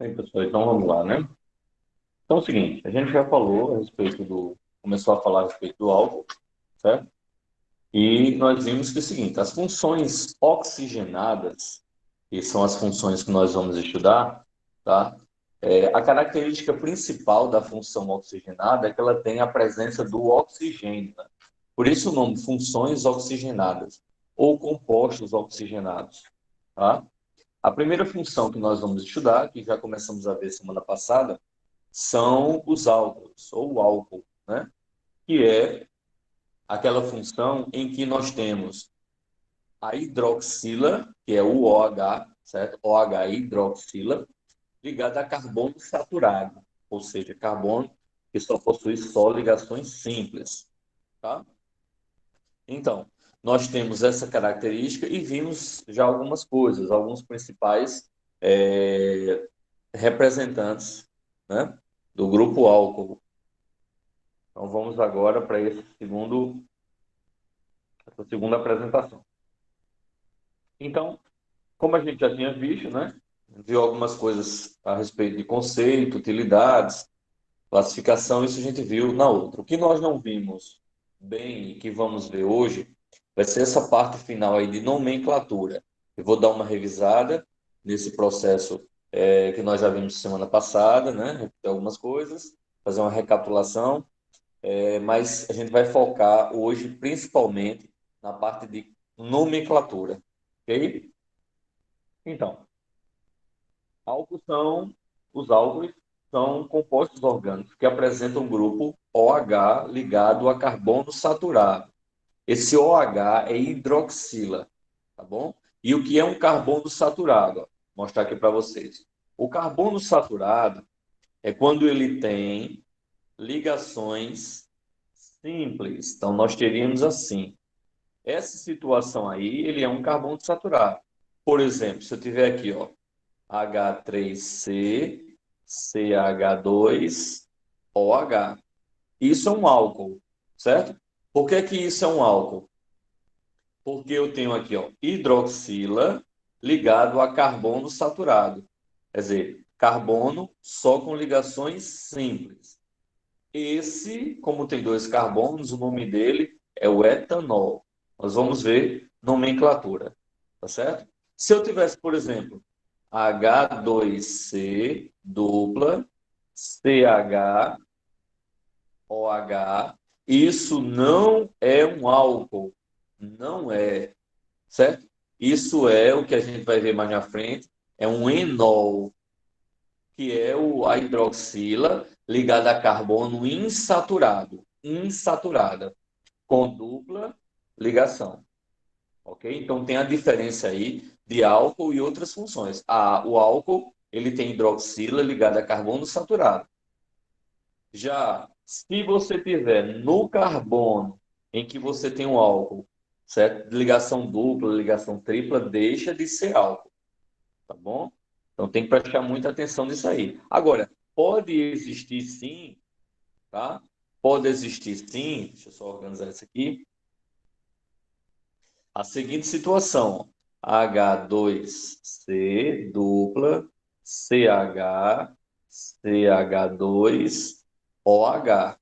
Bem, pessoal, então vamos lá, né? Então é o seguinte, a gente já falou a respeito começou a falar a respeito do álcool, certo? E nós vimos que é o seguinte, as funções oxigenadas, que são as funções que nós vamos estudar, tá? A característica principal da função oxigenada é que ela tem a presença do oxigênio, né? Por isso o nome funções oxigenadas ou compostos oxigenados, tá? A primeira função que nós vamos estudar, que já começamos a ver semana passada, são os álcools, ou o álcool, né? Que é aquela função em que nós temos a hidroxila, que é o OH, certo? OH hidroxila, ligada a carbono saturado, ou seja, carbono que só possui só ligações simples, tá? Então, nós temos essa característica e vimos já algumas coisas, alguns principais representantes, né, do grupo álcool. Então vamos agora para essa segunda apresentação. Então, como a gente já tinha visto, né, viu algumas coisas a respeito de conceito, utilidades, classificação, isso a gente viu na outra. O que nós não vimos bem e que vamos ver hoje vai ser essa parte final aí de nomenclatura. Eu vou dar uma revisada nesse processo que nós já vimos semana passada, né, repetir algumas coisas, fazer uma recapitulação. Mas a gente vai focar hoje principalmente na parte de nomenclatura, ok? Então, álcool são, os álcools são compostos orgânicos que apresentam um grupo OH ligado a carbono saturado. Esse OH é hidroxila, tá bom? E o que é um carbono saturado? Ó, vou mostrar aqui para vocês. O carbono saturado é quando ele tem ligações simples. Então, nós teríamos assim. Essa situação aí, ele é um carbono saturado. Por exemplo, se eu tiver aqui, ó, H3C, CH2OH. Isso é um álcool, certo? Por que que isso é um álcool? Porque eu tenho aqui, ó, hidroxila ligado a carbono saturado. Quer dizer, carbono só com ligações simples. Esse, como tem dois carbonos, o nome dele é o etanol. Nós vamos ver nomenclatura, tá certo? Se eu tivesse, por exemplo, H2C dupla, CHOH, isso não é um álcool, não é, certo? Isso é o que a gente vai ver mais na frente, é um enol, que é a hidroxila ligada a carbono insaturado, insaturada, com dupla ligação, ok? Então tem a diferença aí de álcool e outras funções. O álcool, ele tem hidroxila ligada a carbono saturado. Já se você tiver no carbono, em que você tem um álcool, certo? Ligação dupla, ligação tripla, deixa de ser álcool, tá bom? Então tem que prestar muita atenção nisso aí. Agora, pode existir sim, tá? Pode existir sim, deixa eu só organizar isso aqui, a seguinte situação: H2C dupla, CH, CH2OH.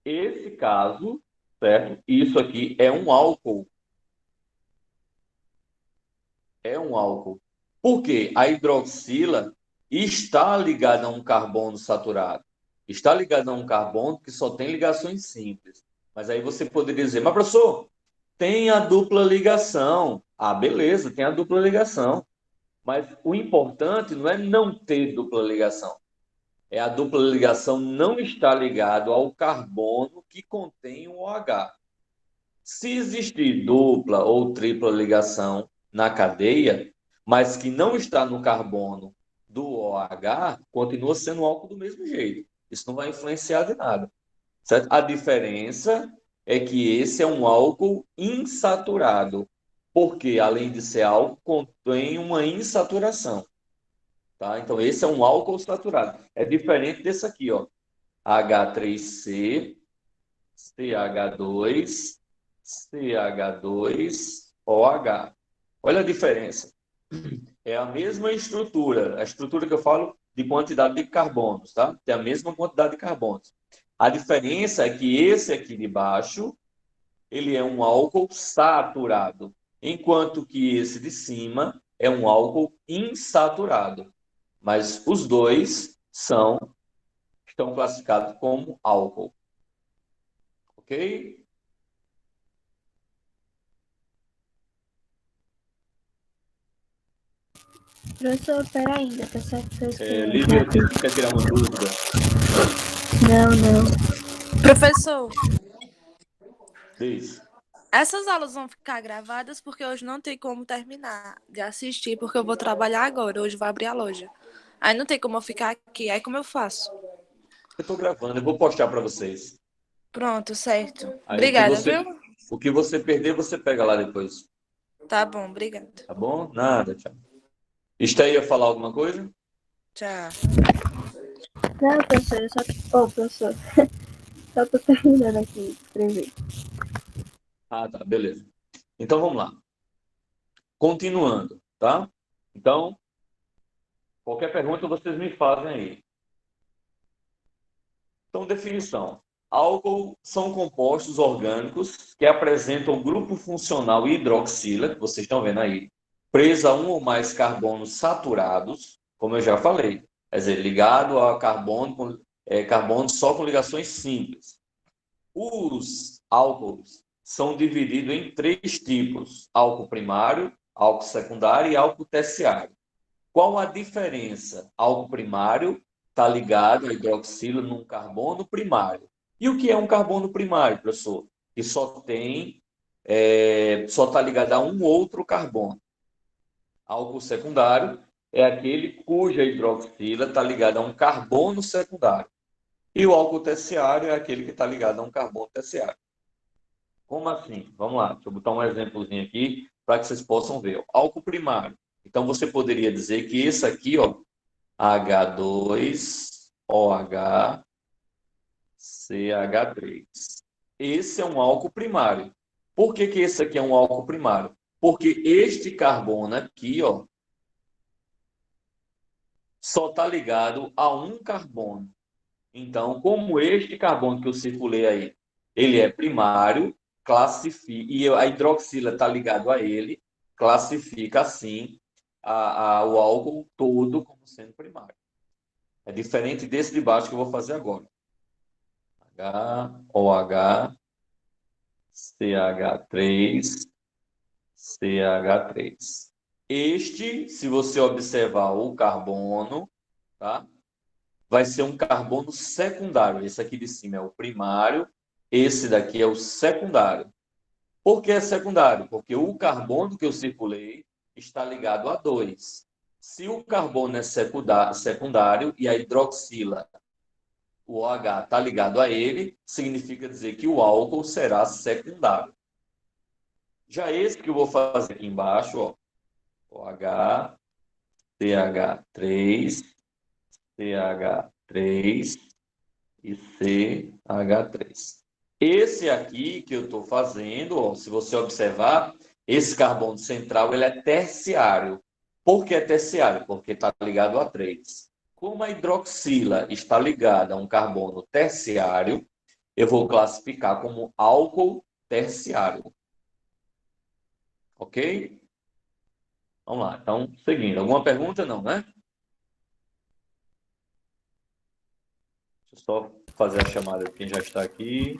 Esse caso, certo? Isso aqui é um álcool, é um álcool. Por quê? A hidroxila está ligada a um carbono saturado. Está ligada a um carbono que só tem ligações simples. Mas aí você poderia dizer, mas professor, tem a dupla ligação. Ah, beleza, tem a dupla ligação. Mas o importante não é não ter dupla ligação. É a dupla ligação não estar ligado ao carbono que contém o OH. Se existir dupla ou tripla ligação na cadeia, mas que não está no carbono do OH, continua sendo álcool do mesmo jeito. Isso não vai influenciar de nada, certo? A diferença é que esse é um álcool insaturado, porque além de ser álcool, contém uma insaturação, tá? Então esse é um álcool saturado. É diferente desse aqui, ó, H3C, CH2, CH2OH. Olha a diferença. É a mesma estrutura. A estrutura que eu falo de quantidade de carbonos, tá? Tem a mesma quantidade de carbonos. A diferença é que esse aqui de baixo, ele é um álcool saturado, enquanto que esse de cima é um álcool insaturado. Mas os dois estão classificados como álcool. Ok? Professor, pera ainda, tá certo que eu escrevi. Lívia, quer tirar uma dúvida? Não, não. Professor, Diz. essas aulas vão ficar gravadas porque hoje não tem como terminar de assistir, porque eu vou trabalhar agora, hoje vou abrir a loja. Aí não tem como eu ficar aqui, aí como eu faço? Eu estou gravando, eu vou postar para vocês. Pronto, certo. Aí Obrigada, viu? o que você perder, você pega lá depois. Tá bom, obrigada. Tá bom? Nada, tchau. Esther ia falar alguma coisa? Tchau. Não, professor, eu só... Ô, professor, só tô terminando aqui de escrever. Ah, tá, beleza. Então vamos lá. Continuando, tá? Então, qualquer pergunta vocês me fazem aí. Então, definição. Álcool são compostos orgânicos que apresentam grupo funcional hidroxila, que vocês estão vendo aí, preso a um ou mais carbonos saturados, como eu já falei. Quer dizer, ligado a carbono só com ligações simples. Os álcools são divididos em três tipos: álcool primário, álcool secundário e álcool terciário. Qual a diferença? Álcool primário está ligado a hidroxila num carbono primário. E o que é um carbono primário, professor? Que só está ligado a um outro carbono. Álcool secundário é aquele cuja hidroxila está ligada a um carbono secundário. E o álcool terciário é aquele que está ligado a um carbono terciário. Como assim? Vamos lá, deixa eu botar um exemplozinho aqui para que vocês possam ver. Álcool primário. Então, você poderia dizer que esse aqui, ó, H2OH CH3. Esse é um álcool primário. Por que esse aqui é um álcool primário? Porque este carbono aqui, ó, só está ligado a um carbono. Então, como este carbono que eu circulei aí, ele é primário, classifica, e a hidroxila está ligado a ele, classifica assim o álcool todo como sendo primário. É diferente desse de baixo que eu vou fazer agora. HOH, CH3, CH3. Este, se você observar o carbono, tá? Vai ser um carbono secundário. Esse aqui de cima é o primário, esse daqui é o secundário. Por que é secundário? Porque o carbono que eu circulei está ligado a 2. Se o carbono é secundário e a hidroxila, o OH está ligado a ele, significa dizer que o álcool será secundário. Já esse que eu vou fazer aqui embaixo, ó, OH, CH3, CH3 e CH3. Esse aqui que eu estou fazendo, ó, se você observar, esse carbono central ele é terciário. Por que é terciário? Porque está ligado a 3. Como a hidroxila está ligada a um carbono terciário, eu vou classificar como álcool terciário. Ok? Vamos lá. Então, seguindo. Alguma pergunta? Não, né? Deixa eu só fazer a chamada de quem já está aqui.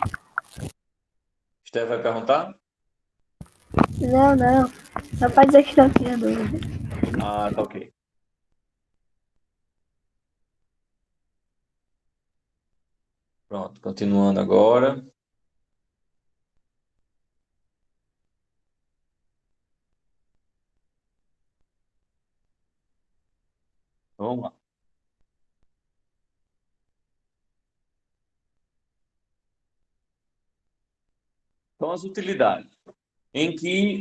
Esther vai perguntar? Não, não. Só pode dizer que não tinha dúvida. Ah, tá ok. Pronto, continuando agora. Vamos lá. Então, as utilidades. Em que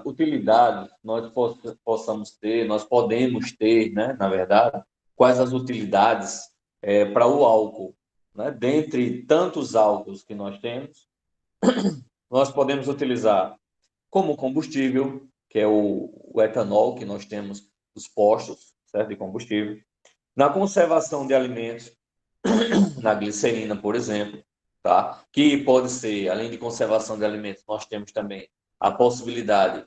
utilidades nós possamos ter, nós podemos ter, né, na verdade, quais as utilidades para o álcool, né? Dentre tantos álcools que nós temos, nós podemos utilizar como combustível, que é o etanol que nós temos nos postos, certo, de combustível. Na conservação de alimentos, na glicerina, por exemplo, tá? Que pode ser, além de conservação de alimentos, nós temos também a possibilidade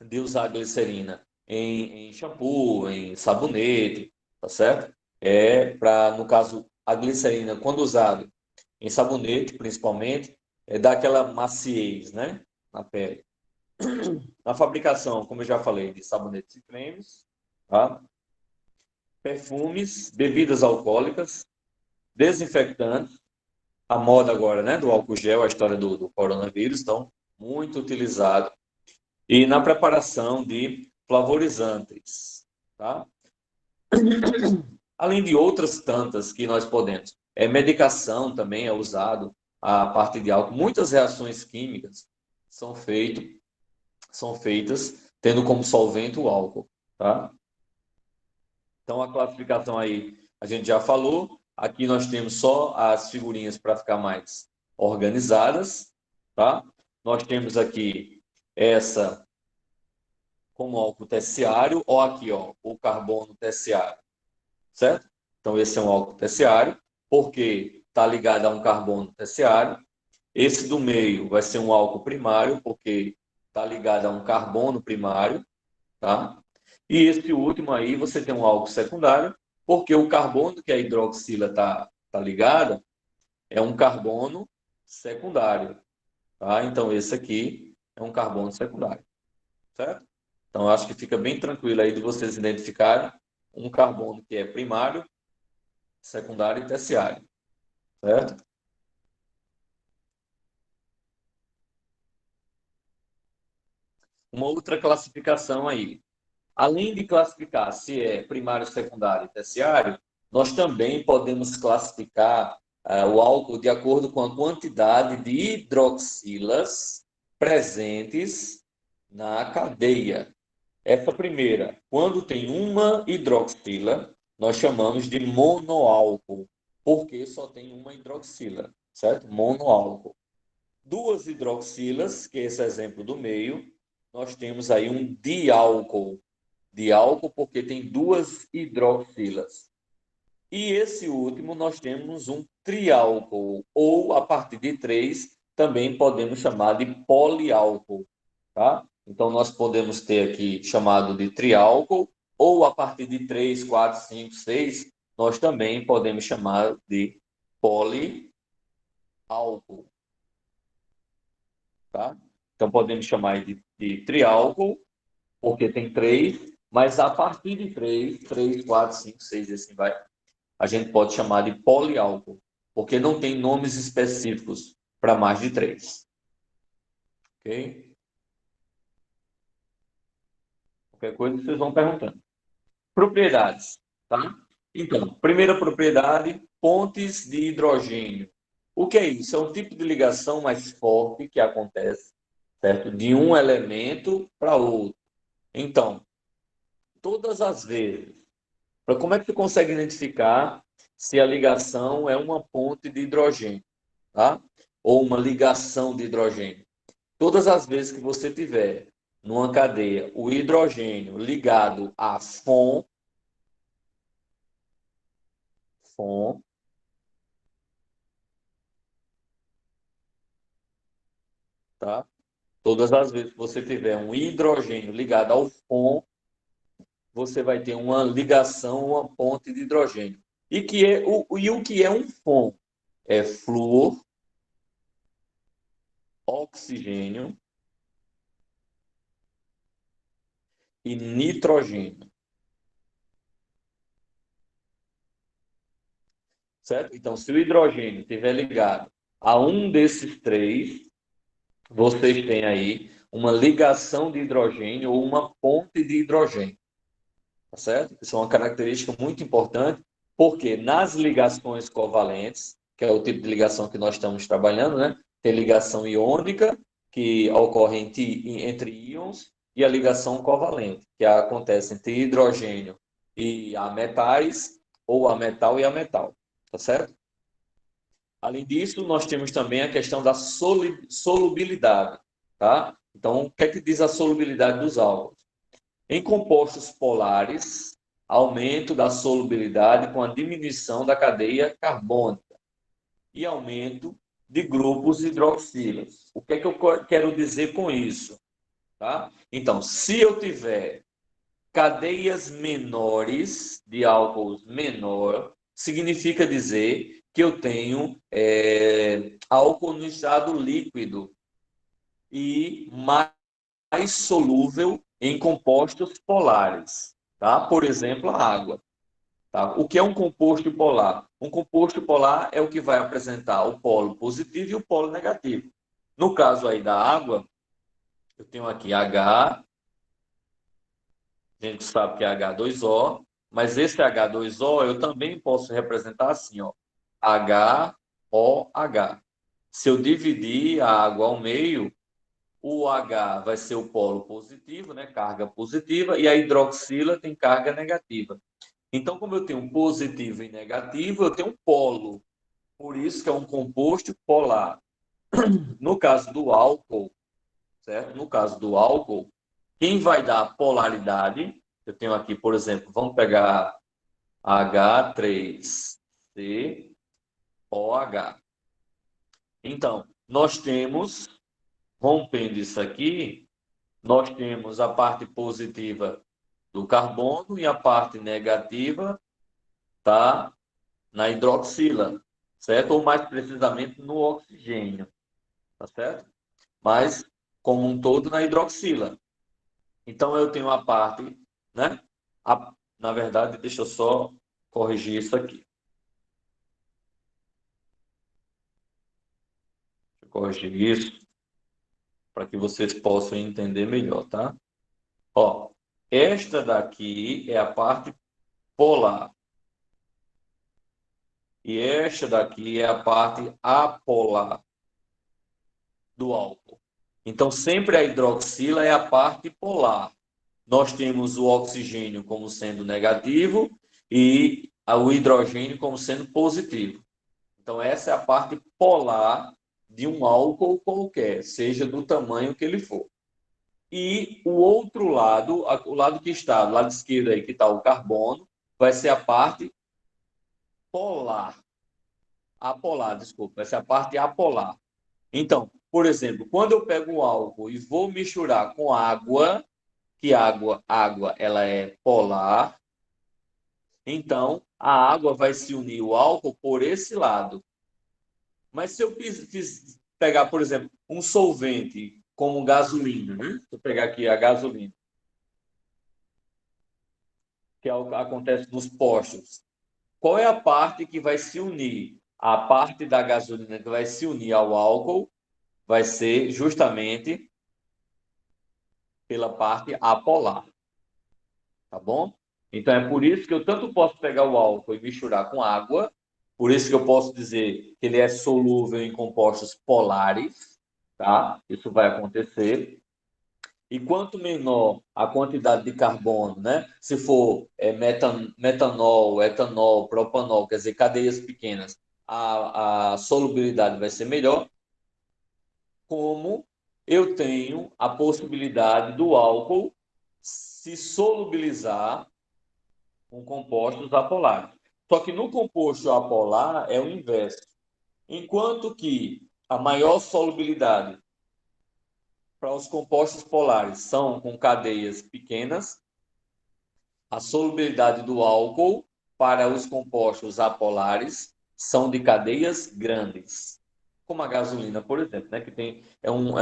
de usar a glicerina em shampoo, em sabonete, tá certo? No caso, a glicerina, quando usada em sabonete, principalmente, dá aquela maciez, né, na pele. Na fabricação, como eu já falei, de sabonetes e cremes, tá? Perfumes, bebidas alcoólicas, desinfetantes, a moda agora, né, do álcool gel, a história do coronavírus, estão muito utilizado. E na preparação de flavorizantes, tá? Além de outras tantas que nós podemos. Medicação também é usado a parte de álcool. Muitas reações químicas são feitas tendo como solvente o álcool, tá? Então a classificação aí a gente já falou. Aqui nós temos só as figurinhas para ficar mais organizadas, tá? Nós temos aqui essa como álcool terciário, ou aqui, ó, o carbono terciário, certo? Então, esse é um álcool terciário, porque está ligado a um carbono terciário. Esse do meio vai ser um álcool primário, porque está ligado a um carbono primário, tá? E esse último aí, você tem um álcool secundário, porque o carbono que a hidroxila tá ligada é um carbono secundário, tá? Então, esse aqui é um carbono secundário, certo? Então, acho que fica bem tranquilo aí de vocês identificarem um carbono que é primário, secundário e terciário, certo? Uma outra classificação aí. Além de classificar se é primário, secundário e terciário, nós também podemos classificar o álcool de acordo com a quantidade de hidroxilas presentes na cadeia. Essa primeira, quando tem uma hidroxila, nós chamamos de monoálcool, porque só tem uma hidroxila, certo? Monoálcool. Duas hidroxilas, que é esse exemplo do meio, nós temos aí um diálcool. Diálcool porque tem duas hidroxilas. E esse último nós temos um triálcool, ou a partir de três, também podemos chamar de poliálcool, tá? Então, nós podemos ter aqui chamado de triálcool, ou a partir de 3, 4, 5, 6, nós também podemos chamar de poliálcool, tá? Então, podemos chamar de triálcool, porque tem três, mas a partir de 3, 3, 4, 5, 6, e assim vai, a gente pode chamar de poliálcool, porque não tem nomes específicos para mais de 3. Ok? Qualquer coisa vocês vão perguntando. Propriedades, tá? Então, primeira propriedade, pontes de hidrogênio. O que é isso? É um tipo de ligação mais forte que acontece, certo? De um elemento para outro. Então, todas as vezes, como é que tu consegue identificar se a ligação é uma ponte de hidrogênio, tá? Ou uma ligação de hidrogênio? Todas as vezes que você tiver numa cadeia o hidrogênio ligado a FON, tá? Todas as vezes que você tiver um hidrogênio ligado ao FON, você vai ter uma ligação, uma ponte de hidrogênio. E o que é um FON? É flúor, oxigênio e nitrogênio. Certo? Então, se o hidrogênio estiver ligado a um desses três, vocês têm aí uma ligação de hidrogênio ou uma ponte de hidrogênio. Tá certo? Isso é uma característica muito importante, porque nas ligações covalentes, que é o tipo de ligação que nós estamos trabalhando, né? Tem ligação iônica, que ocorre entre íons, e a ligação covalente, que acontece entre hidrogênio e ametais, ou ametal e ametal. Tá certo? Além disso, nós temos também a questão da solubilidade, tá? Então, o que é que diz a solubilidade dos álcools? Em compostos polares, aumento da solubilidade com a diminuição da cadeia carbônica e aumento de grupos hidroxilas. O que é que eu quero dizer com isso? Tá? Então, se eu tiver cadeias menores de álcools menor, significa dizer que eu tenho álcool no estado líquido e mais solúvel em compostos polares, tá? Por exemplo, a água. Tá? O que é um composto polar? Um composto polar é o que vai apresentar o polo positivo e o polo negativo. No caso aí da água, eu tenho aqui H, a gente sabe que é H2O, mas esse H2O eu também posso representar assim, ó, HOH. Se eu dividir a água ao meio, o H vai ser o polo positivo, né, carga positiva, e a hidroxila tem carga negativa. Então, como eu tenho positivo e negativo, eu tenho um polo. Por isso que é um composto polar. No caso do álcool, certo? No caso do álcool, quem vai dar a polaridade, eu tenho aqui, por exemplo, vamos pegar H3COH. Então, nós temos, rompendo isso aqui, nós temos a parte positiva do carbono e a parte negativa tá na hidroxila, certo? Ou mais precisamente no oxigênio, tá certo? Mas como um todo na hidroxila. Então eu tenho a parte, né? Na verdade, deixa eu só corrigir isso aqui. Deixa eu corrigir isso para que vocês possam entender melhor, tá? Ó, esta daqui é a parte polar. E esta daqui é a parte apolar do álcool. Então, sempre a hidroxila é a parte polar. Nós temos o oxigênio como sendo negativo e o hidrogênio como sendo positivo. Então, essa é a parte polar de um álcool qualquer, seja do tamanho que ele for. E o outro lado, o lado que está, do lado esquerdo aí, que está o carbono, vai ser a parte polar. Apolar, desculpa, essa é a parte apolar. Então, por exemplo, quando eu pego um álcool e vou misturar com água, que água ela é polar, então a água vai se unir ao álcool por esse lado. Mas se eu pegar, por exemplo, um solvente como gasolina, né? Se eu pegar aqui a gasolina, que é o que acontece nos postos, qual é a parte que vai se unir? A parte da gasolina que vai se unir ao álcool vai ser justamente pela parte apolar, tá bom? Então é por isso que eu tanto posso pegar o álcool e misturar com água, por isso que eu posso dizer que ele é solúvel em compostos polares, tá? Isso vai acontecer. E quanto menor a quantidade de carbono, né? Se for metanol, etanol, propanol, quer dizer, cadeias pequenas, a solubilidade vai ser melhor. Como eu tenho a possibilidade do álcool se solubilizar com compostos apolares. Só que no composto apolar é o inverso. Enquanto que a maior solubilidade para os compostos polares são com cadeias pequenas, a solubilidade do álcool para os compostos apolares são de cadeias grandes, como a gasolina, por exemplo, né, que tem um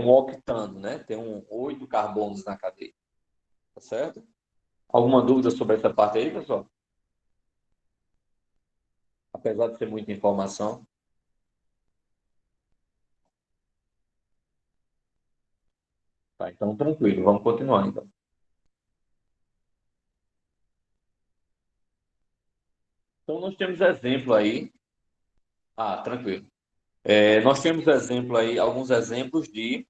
octano, né? Tem 8 carbonos na cadeia, tá certo? Alguma dúvida sobre essa parte aí, pessoal? Apesar de ser muita informação. Tá, então tranquilo, vamos continuar então. Então nós temos exemplo aí. Ah, tranquilo. Nós temos exemplo aí, alguns exemplos de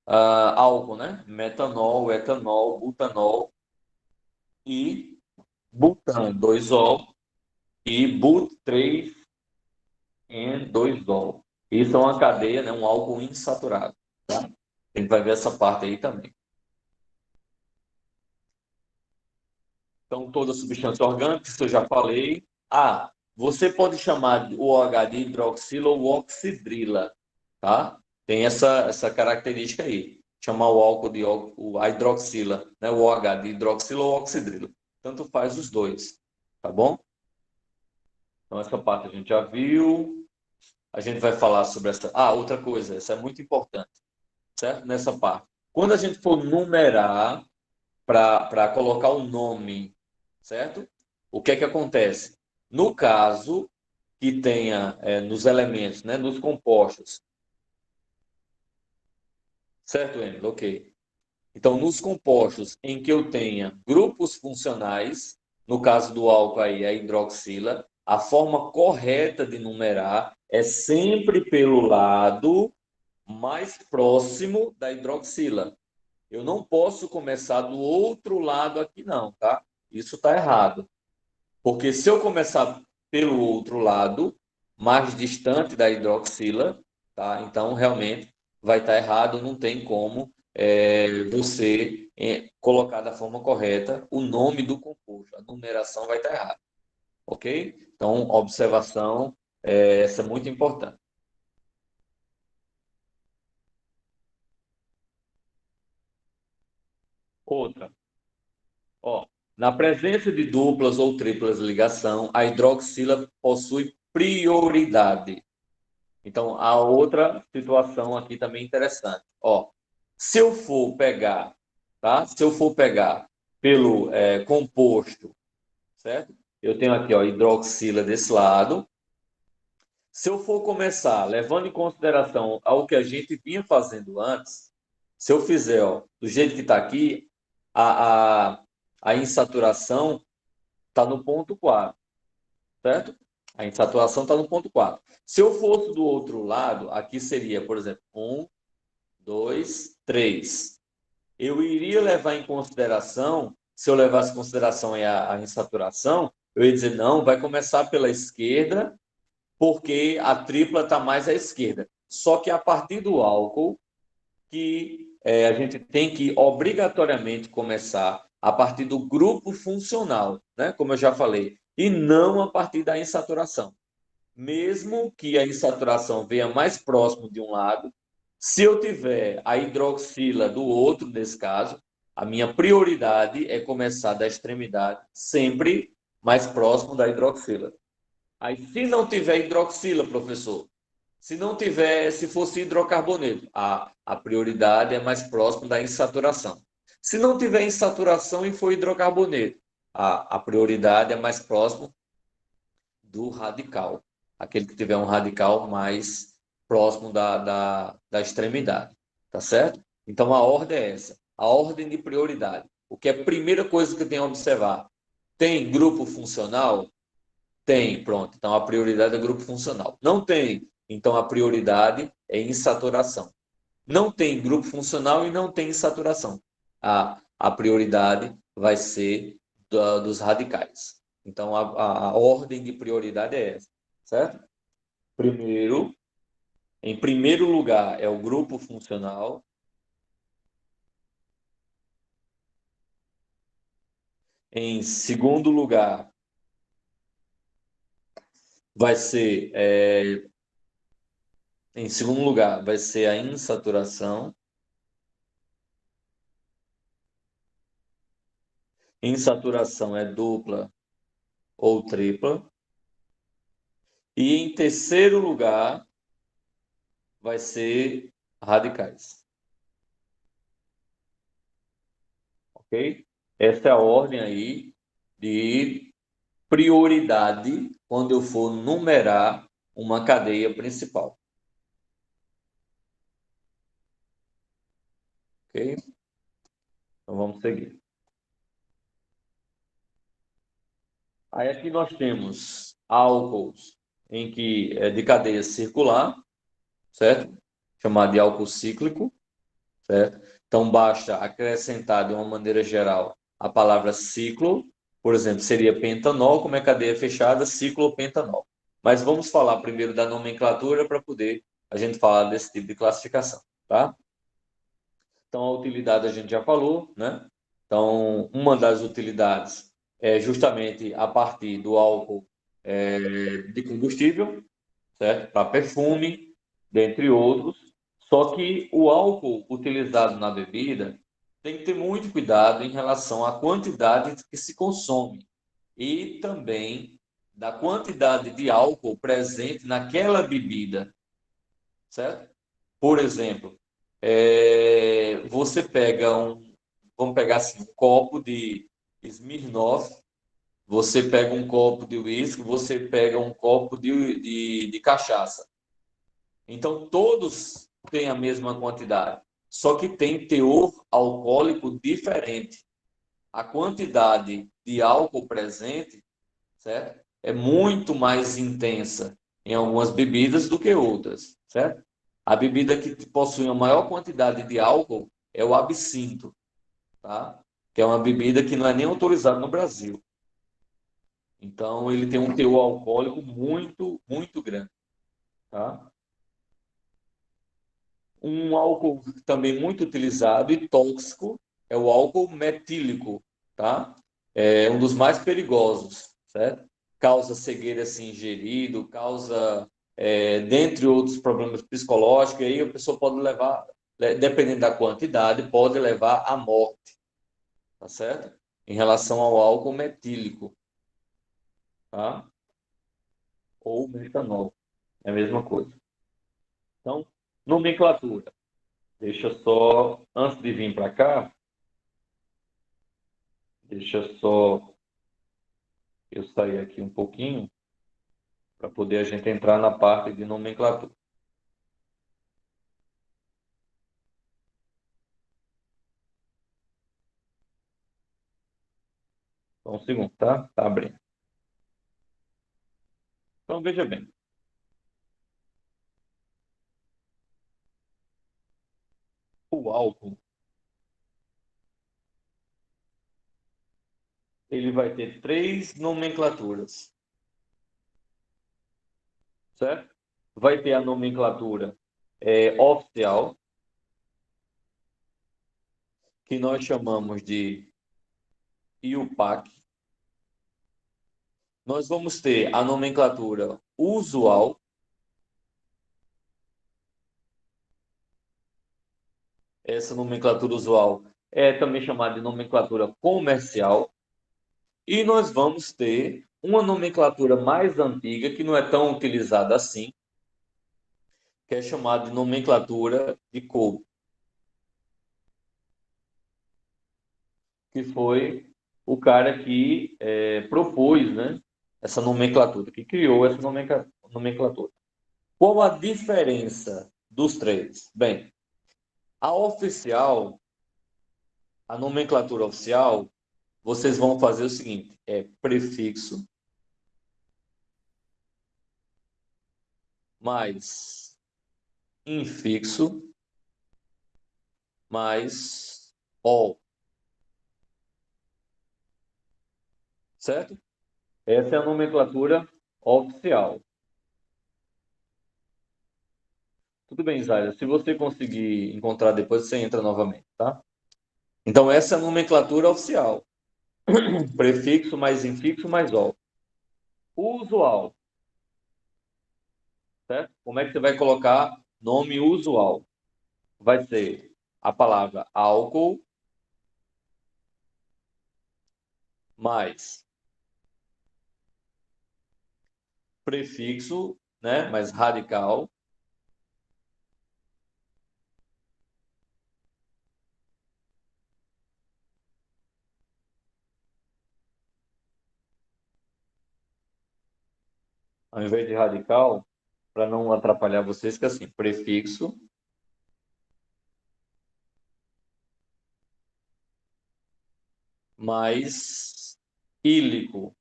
álcool, né? Metanol, etanol, butanol e butan, 2-ol, e but3N2-ol. Isso é uma cadeia, né? Um álcool insaturado. Tá? A gente vai ver essa parte aí também. Então, toda substância orgânica, isso eu já falei. Ah, você pode chamar o OH de hidroxila ou oxidrila, tá? Tem essa característica aí. Chamar o álcool de a hidroxila, né? O OH de hidroxila ou oxidrila. Tanto faz os dois, tá bom? Então, essa parte a gente já viu. A gente vai falar sobre essa. Ah, outra coisa, essa é muito importante, certo? Nessa parte. Quando a gente for numerar para colocar o nome, certo? O que é que acontece? No caso que tenha nos elementos, né, nos compostos, certo, Emily? Ok. Então, nos compostos em que eu tenha grupos funcionais, no caso do álcool aí, a hidroxila, a forma correta de numerar é sempre pelo lado mais próximo da hidroxila. Eu não posso começar do outro lado aqui, não, tá? Isso está errado. Porque se eu começar pelo outro lado, mais distante da hidroxila, tá? Então realmente vai estar errado, não tem como você colocar da forma correta o nome do composto. A numeração vai estar errada, ok? Então, observação, essa é muito importante. Outra, ó, na presença de duplas ou triplas ligação, a hidroxila possui prioridade. Então, a outra situação aqui também interessante. Ó, se eu for pegar, tá? Se eu for pegar pelo composto, certo? Eu tenho aqui, ó, hidroxila desse lado. Se eu for começar levando em consideração ao que a gente vinha fazendo antes, se eu fizer, ó, do jeito que está aqui, a, a, a insaturação está no ponto 4, certo? A insaturação está no ponto 4. Se eu fosse do outro lado, aqui seria, por exemplo, 1, 2, 3. Eu iria levar em consideração, se eu levasse em consideração a insaturação, eu ia dizer, não, vai começar pela esquerda, porque a tripla está mais à esquerda. Só que a partir do álcool, que a gente tem que obrigatoriamente começar a partir do grupo funcional, né? Como eu já falei, e não a partir da insaturação. Mesmo que a insaturação venha mais próximo de um lado, se eu tiver a hidroxila do outro, nesse caso, a minha prioridade é começar da extremidade, sempre mais próximo da hidroxila. Aí, se não tiver hidroxila, professor, se não tiver, se fosse hidrocarboneto, a prioridade é mais próximo da insaturação. Se não tiver insaturação e for hidrocarboneto, a prioridade é mais próximo do radical. Aquele que tiver um radical mais próximo da extremidade. Tá certo? Então, a ordem é essa. A ordem de prioridade. O que é a primeira coisa que eu tenho a observar? Tem grupo funcional? Tem, pronto. Então, a prioridade é grupo funcional. Não tem. Então, a prioridade é insaturação. Não tem grupo funcional e não tem insaturação. A prioridade vai ser dos radicais. Então, a ordem de prioridade é essa, certo? Primeiro, em primeiro lugar, é o grupo funcional. Em segundo lugar, vai ser em segundo lugar, vai ser a insaturação. Insaturação é dupla ou tripla. E em terceiro lugar, vai ser radicais. Ok? Essa é a ordem aí de prioridade quando eu for numerar uma cadeia principal. Ok? Então vamos seguir. Aí aqui nós temos álcools em que é de cadeia circular, certo? Chamado de álcool cíclico, certo? Então basta acrescentar de uma maneira geral a palavra ciclo, por exemplo, seria pentanol, como é cadeia fechada, ciclopentanol. Mas vamos falar primeiro da nomenclatura para poder a gente falar desse tipo de classificação, tá? Então, a utilidade a gente já falou, né? Então, uma das utilidades é justamente a partir do álcool de combustível, certo? Para perfume, dentre outros. Só que o álcool utilizado na bebida tem que ter muito cuidado em relação à quantidade que se consome e também da quantidade de álcool presente naquela bebida, certo? Por exemplo, você pega vamos pegar assim, um copo de Smirnoff, você pega um copo de uísque, você pega um copo de cachaça. Então, todos têm a mesma quantidade, só que tem teor alcoólico diferente. A quantidade de álcool presente, certo? É muito mais intensa em algumas bebidas do que outras, certo? A bebida que possui a maior quantidade de álcool é o absinto, tá? Que é uma bebida que não é nem autorizada no Brasil. Então, ele tem um teor alcoólico muito, muito grande, tá? Um álcool também muito utilizado e tóxico é o álcool metílico, tá? É um dos mais perigosos, certo? Causa cegueira se ingerido, causa, dentre outros problemas psicológicos, e aí a pessoa pode levar, dependendo da quantidade, pode levar à morte, tá certo? Em relação ao álcool metílico, tá? Ou metanol, é a mesma coisa. Então, nomenclatura. Deixa eu só, antes de vir para cá, deixa só eu sair aqui um pouquinho para poder a gente entrar na parte de nomenclatura. Só um segundo, tá? Tá abrindo. Então, veja bem. O álcool, ele vai ter três nomenclaturas, certo? Vai ter a nomenclatura oficial, que nós chamamos de IUPAC. Nós vamos ter a nomenclatura usual, essa nomenclatura usual é também chamada de nomenclatura comercial, e nós vamos ter uma nomenclatura mais antiga, que não é tão utilizada assim, que é chamada de nomenclatura de Kolbe, que foi o cara que propôs, né, essa nomenclatura, que criou essa nomenclatura. Qual a diferença dos três? Bem, a oficial, a nomenclatura oficial, vocês vão fazer o seguinte: é prefixo mais infixo mais ol, certo? Essa é a nomenclatura oficial. Tudo bem, Zaira. Se você conseguir encontrar depois, você entra novamente, tá? Então, essa é a nomenclatura oficial. Prefixo mais infixo mais ol. Usual, certo? Como é que você vai colocar nome usual? Vai ser a palavra álcool mais prefixo, né, mais radical, ao invés de radical, para não atrapalhar vocês, que é assim, prefixo mais ílico,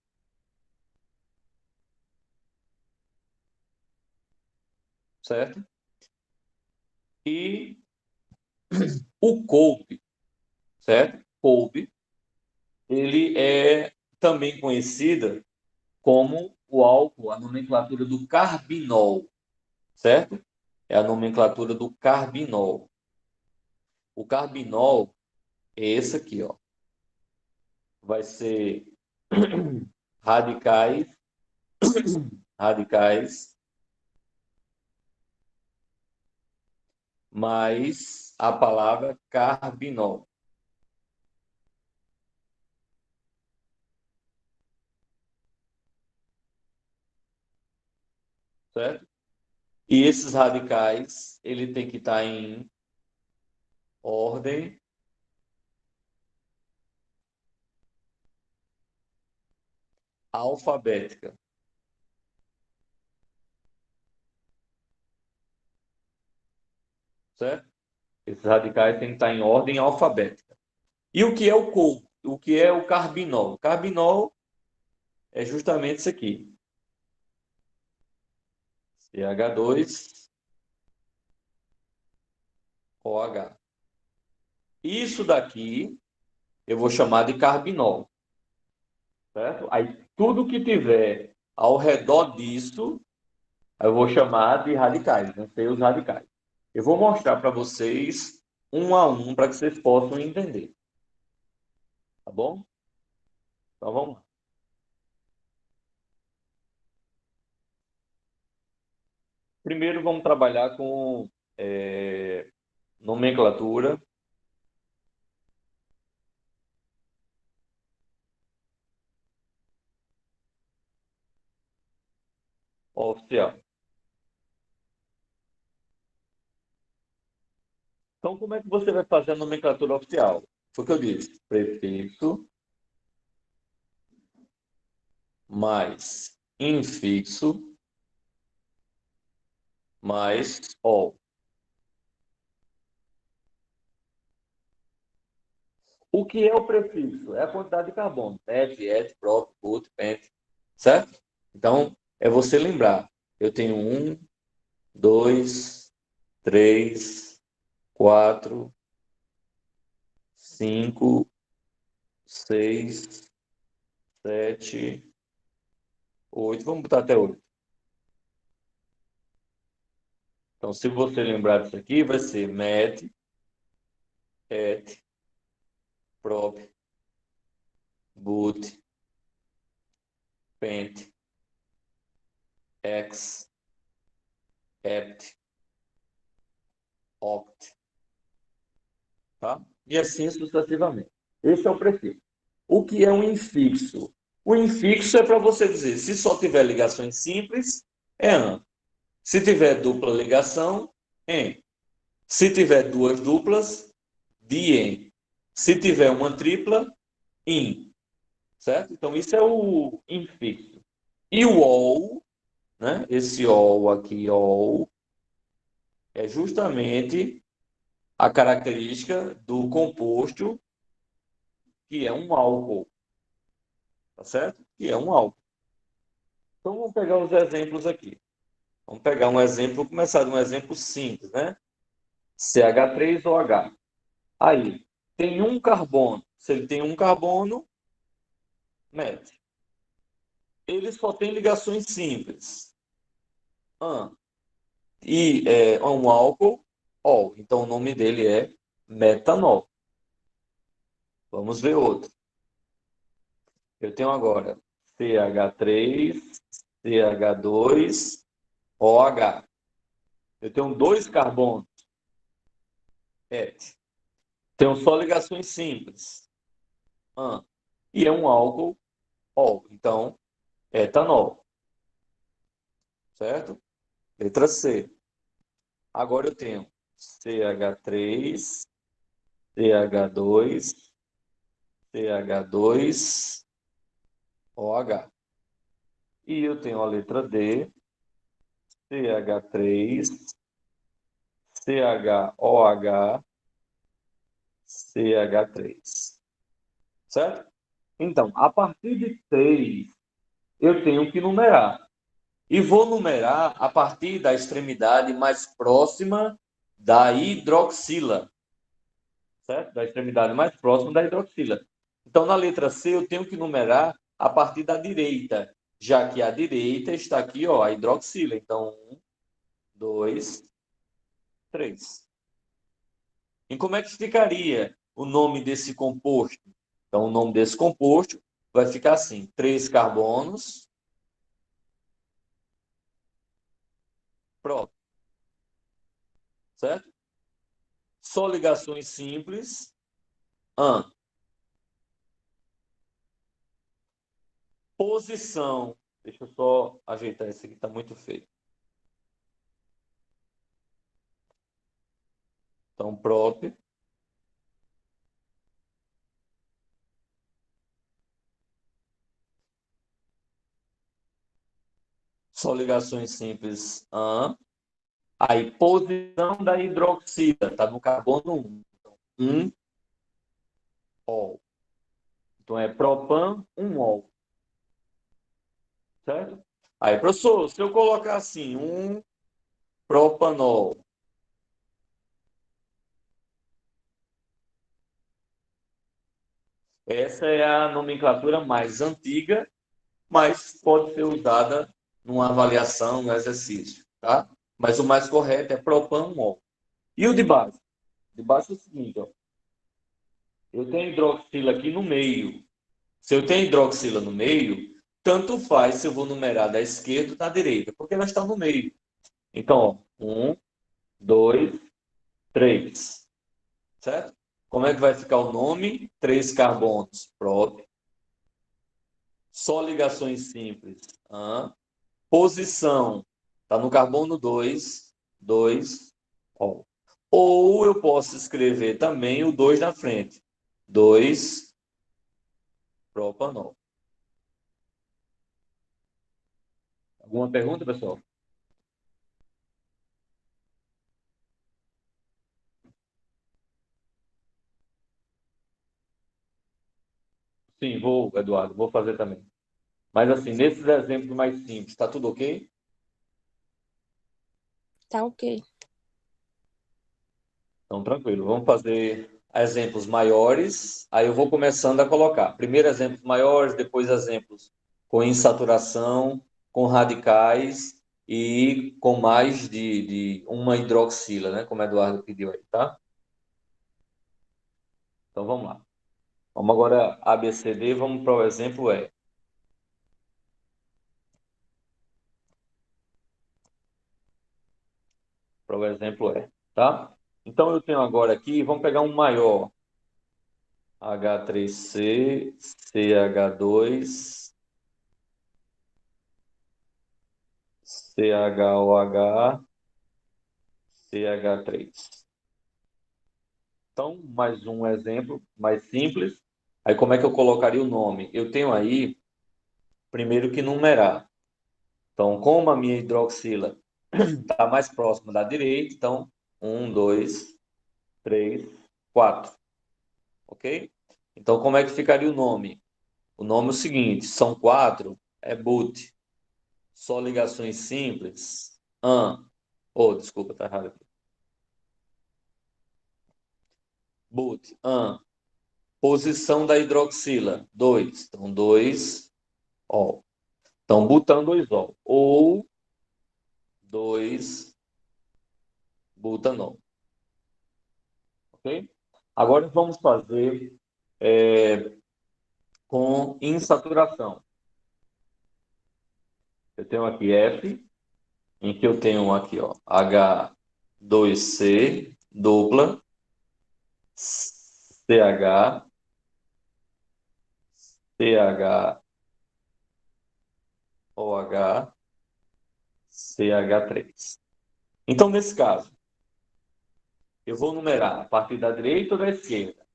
certo? E o couve, certo? Couve, ele é também conhecida como o álcool, a nomenclatura do carbinol, certo? É a nomenclatura do carbinol. O carbinol é esse aqui, ó. Vai ser radicais, radicais, mais a palavra carbinol. Certo? E esses radicais, ele tem que estar em ordem alfabética. Certo? Esses radicais têm que estar em ordem alfabética. E o que é o corpo? O que é o carbinol? O carbinol é justamente isso aqui. CH2OH. Isso daqui eu vou chamar de carbinol. Certo? Aí tudo que tiver ao redor disso, eu vou chamar de radicais, né? Ser os radicais. Eu vou mostrar para vocês um a um para que vocês possam entender. Tá bom? Então vamos lá. Primeiro vamos trabalhar com nomenclatura oficial. Então, como é que você vai fazer a nomenclatura oficial? Foi o que eu disse. Prefixo mais infixo mais ol. O que é o prefixo? É a quantidade de carbono. Net, et, prop, but, pent. Certo? Então, é você lembrar. Eu tenho 1, 2, 3, 4, 5, 6, 7, 8. Vamos botar até 8. Então, se você lembrar disso aqui, vai ser met, et, prop, but, pent, ex, ept, oct. Tá? E assim sucessivamente. Esse é o prefixo. O que é um infixo? O infixo é para você dizer, se só tiver ligações simples, é an. Se tiver dupla ligação, em. Se tiver duas duplas, dien. Se tiver uma tripla, in. Certo? Então, isso é o infixo. E o ol, né? Esse ol aqui, ol, é justamente a característica do composto que é um álcool. Tá certo? Que é um álcool. Então, vamos pegar os exemplos aqui. Vamos pegar um exemplo, vou começar de um exemplo simples, né? CH3OH. Aí, tem um carbono. Se ele tem um carbono, mete. Ele só tem ligações simples. E é um álcool, ol. Então, o nome dele é metanol. Vamos ver outro. Eu tenho agora CH3, CH2, OH. Eu tenho dois carbonos, et. Tenho só ligações simples. E é um álcool, ol. Então, etanol. Certo? Letra C. Agora eu tenho CH3, CH2, CH2, OH. E eu tenho a letra D, CH3, CHOH, CH3. Certo? Então, a partir de 3, eu tenho que numerar. E vou numerar a partir da extremidade mais próxima da hidroxila. Certo? Da extremidade mais próxima da hidroxila. Então, na letra C, eu tenho que numerar a partir da direita, já que a direita está aqui, ó, a hidroxila. Então, 1, 2, 3. E como é que ficaria o nome desse composto? Então, o nome desse composto vai ficar assim: 3 carbonos próprios, certo? Só ligações simples. Posição. Deixa eu só ajeitar esse aqui, está muito feio. Então, próprio. Só ligações simples. Aí, posição da hidroxila. Está no carbono 1. 1 ol. Então, é propan 1 ol. Certo? Aí, professor, se eu colocar assim, 1 propanol. Essa é a nomenclatura mais antiga, mas pode ser usada numa avaliação, no exercício, tá? Mas o mais correto é propan-mol. E o de baixo? De baixo é o seguinte, ó. Eu tenho hidroxila aqui no meio. Se eu tenho hidroxila no meio, tanto faz se eu vou numerar da esquerda ou da direita, porque elas estão no meio. Então, ó, 1, 2, 3. Certo? Como é que vai ficar o nome? 3 carbonos próprios. Só ligações simples. Posição. Está no carbono 2, 2, ó. Ou eu posso escrever também o 2 na frente. 2 propanol. Alguma pergunta, pessoal? Sim, vou, Eduardo, vou fazer também. Mas assim, nesses exemplos mais simples, está tudo ok? Tá ok. Então, tranquilo. Vamos fazer exemplos maiores. Aí eu vou começando a colocar. Primeiro exemplos maiores, depois exemplos com insaturação, com radicais e com mais de uma hidroxila, né? Como o Eduardo pediu aí, tá? Então vamos lá. Vamos agora ABCD, vamos para o exemplo E. Para o exemplo E, tá? Então eu tenho agora aqui, vamos pegar um maior. H3C, CH2, CHOH, CH3. Então, mais um exemplo mais simples. Aí, como é que eu colocaria o nome? Eu tenho aí, primeiro que numerar. Então, como a minha hidroxila está mais próxima da direita, então, 1, 2, 3, 4. Ok? Então, como é que ficaria o nome? O nome é o seguinte, são 4, é but. Só ligações simples. Oh, desculpa, tá errado aqui. But. Posição da hidroxila. 2. Então, 2 ol. Então, butano 2 ol. Ou 2 butanol. Ok? Agora vamos fazer com insaturação. Eu tenho aqui F, em que eu tenho aqui, ó, H2C dupla, CH, CHOH, CH3. Então, nesse caso, eu vou numerar a partir da direita ou da esquerda.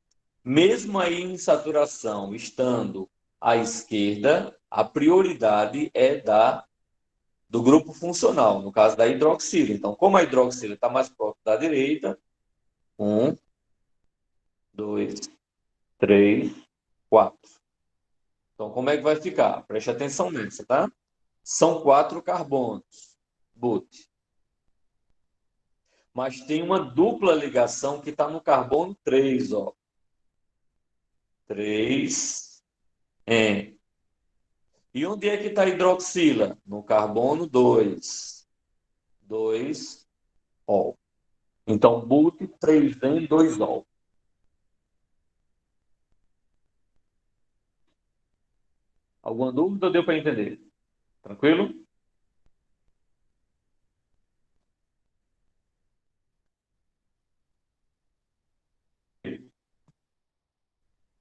Mesmo aí em saturação, estando à esquerda, a prioridade é do grupo funcional, no caso da hidroxila. Então, como a hidroxila está mais próximo da direita, 1, 2, 3, 4. Então, como é que vai ficar? Preste atenção nessa, tá? São 4 carbonos, but. Mas tem uma dupla ligação que está no carbono 3, ó. 3, N. E onde é que está a hidroxila? No carbono 2. 2, ol. Então, but 3N 2ol. Alguma dúvida ou deu para entender? Tranquilo?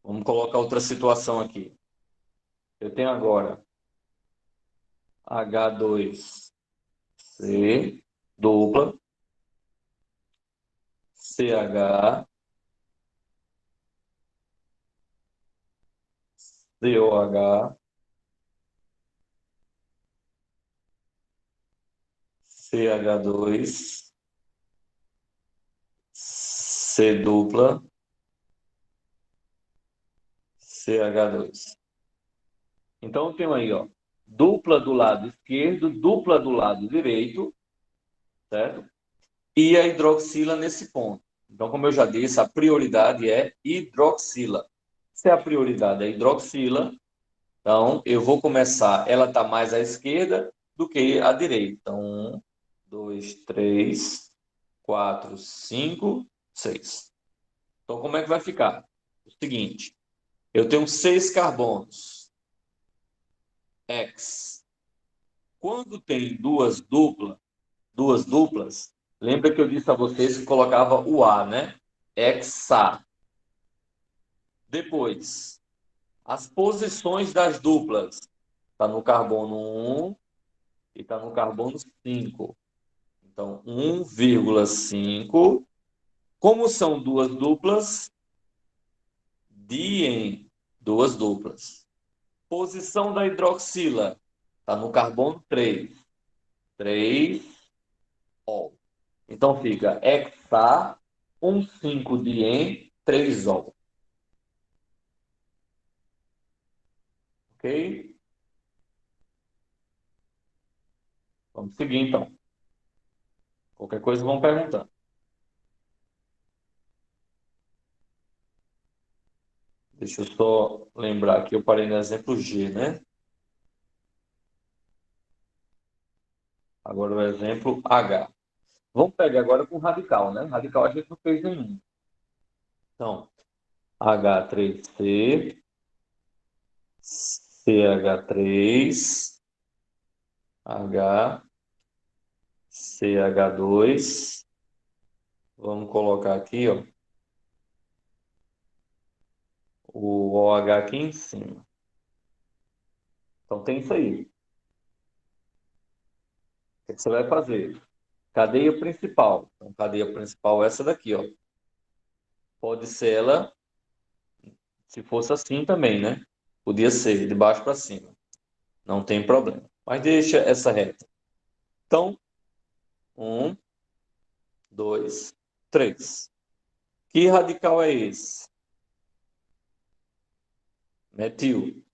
Vamos colocar outra situação aqui. Eu tenho agora H2C dupla, CH, COH, CH2, C dupla, CH2. Então, eu tenho aí, ó, dupla do lado esquerdo, dupla do lado direito, certo? E a hidroxila nesse ponto. Então, como eu já disse, a prioridade é hidroxila. Se a prioridade é hidroxila, então eu vou começar, ela está mais à esquerda do que à direita. Então, 1, 2, 3, 4, 5, 6. Então, como é que vai ficar? O seguinte, eu tenho 6 carbonos. X. Quando tem duas duplas, lembra que eu disse a vocês que colocava o A, né? Hexa. Depois, as posições das duplas. Está no carbono 1 e está no carbono 5. Então, 1,5. Como são duas duplas, diem duas duplas. Posição da hidroxila. Está no carbono 3. 3ol. Então fica hexa, 1,5-diem, 3ol. Ok? Vamos seguir então. Qualquer coisa vão perguntando. Deixa eu só lembrar que eu parei no exemplo G, né? Agora o exemplo H. Vamos pegar agora com radical, né? Radical a gente não fez nenhum. Então, H3C, CH3, H, CH2. Vamos colocar aqui, ó, o OH aqui em cima. Então tem isso aí. O que você vai fazer? Cadeia principal. Então, cadeia principal é essa daqui, ó. Pode ser ela, se fosse assim também, né? Podia ser de baixo para cima. Não tem problema. Mas deixa essa reta. Então, 1, 2, 3. Que radical é esse? Metil.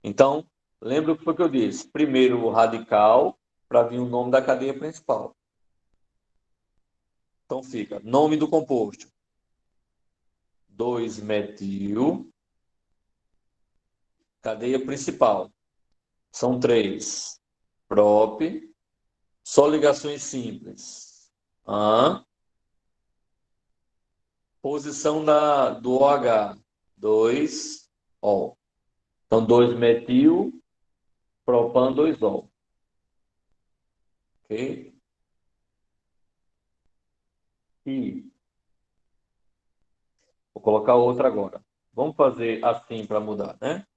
Então, lembra o que foi que eu disse? Primeiro o radical, para vir o nome da cadeia principal. Então fica, nome do composto. 2-metil. Cadeia principal. São 3. Prop. Só ligações simples. Posição do OH. 2ol. Então, 2-metil, propan, 2ol. Ok? E vou colocar outra agora. Vamos fazer assim para mudar, né?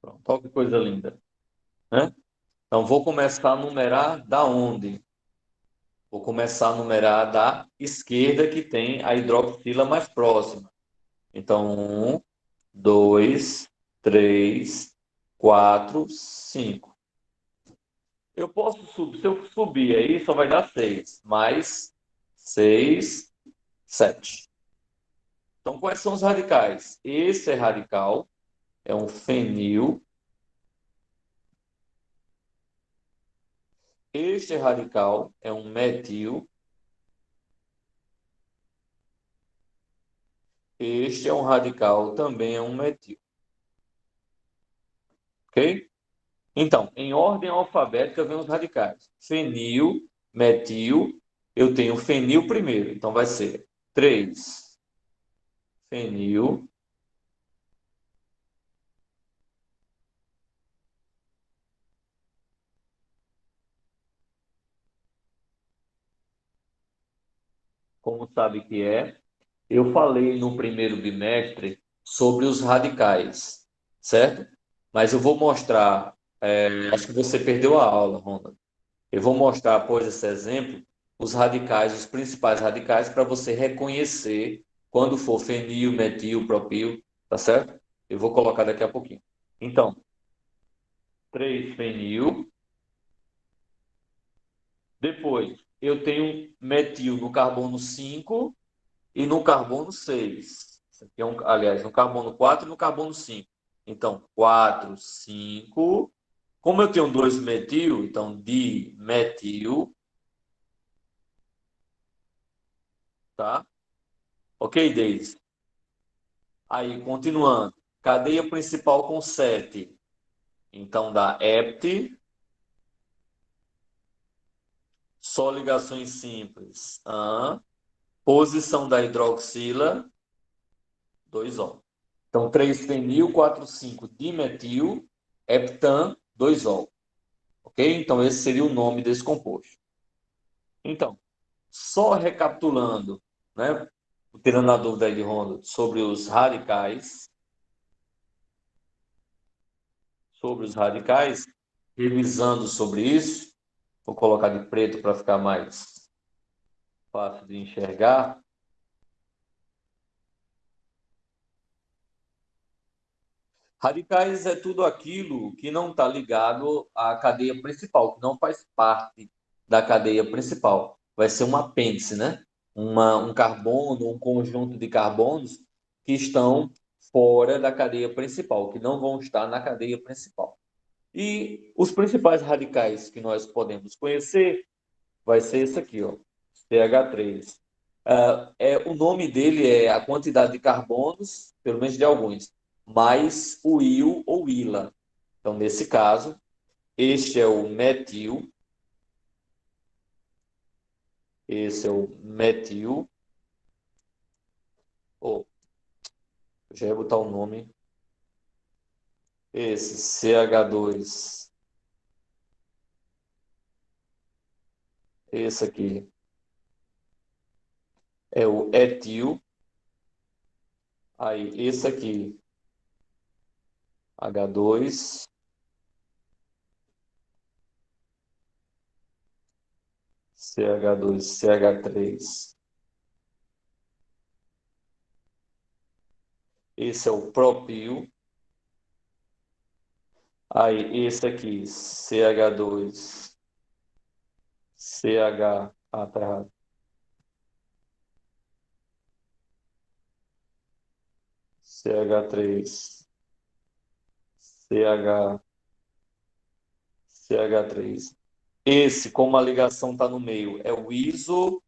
Pronto, olha que coisa linda. Né? Então, vou começar a numerar da onde? Vou começar a numerar da esquerda, que tem a hidroxila mais próxima. Então, 1, 2, 3, 4, 5. Eu posso subir, se eu subir aí, só vai dar 6. Mais 6, 7. Então, quais são os radicais? Esse é radical, é um fenil. Este radical é um metil. Este é um radical, também é um metil. Ok? Então, em ordem alfabética vem os radicais. Fenil, metil. Eu tenho fenil primeiro. Então, vai ser 3 fenil. Como sabe que é? Eu falei no primeiro bimestre sobre os radicais, certo? Mas eu vou mostrar. Acho que você perdeu a aula, Ronda. Eu vou mostrar, após esse exemplo, os radicais, os principais radicais, para você reconhecer quando for fenil, metil, propil, tá certo? Eu vou colocar daqui a pouquinho. Então, 3-fenil. Depois, eu tenho metil no carbono 5 e no carbono 6. Isso aqui é aliás, no carbono 4 e no carbono 5. Então, 4, 5. Como eu tenho 2 metil, então dimetil, tá? Ok, Deise? Aí, continuando. Cadeia principal com 7. Então, dá hept. Só ligações simples. Posição da hidroxila, 2O. Então, 3-fenil, 4,5-dimetil, heptan, 2O. Ok? Então, esse seria o nome desse composto. Então, só recapitulando, né? Tirando a dúvida aí de Ronda sobre os radicais, revisando sobre isso, vou colocar de preto para ficar mais fácil de enxergar. Radicais é tudo aquilo que não está ligado à cadeia principal, que não faz parte da cadeia principal. Vai ser um apêndice, né? Um carbono, um conjunto de carbonos que estão fora da cadeia principal, que não vão estar na cadeia principal. E os principais radicais que nós podemos conhecer vai ser esse aqui, ó, CH3. O nome dele é a quantidade de carbonos, pelo menos de alguns, mais o íon ou íla. Então, nesse caso, este é o metil, esse é o metil, ou já ia botar o nome, esse CH2, esse aqui é o etil, aí esse aqui, H2, CH2, CH3. Esse é o propil. Aí, esse aqui, CH2, CH, tá errado. CH3, CH, CH3. Esse, como a ligação está no meio, é o isopropil.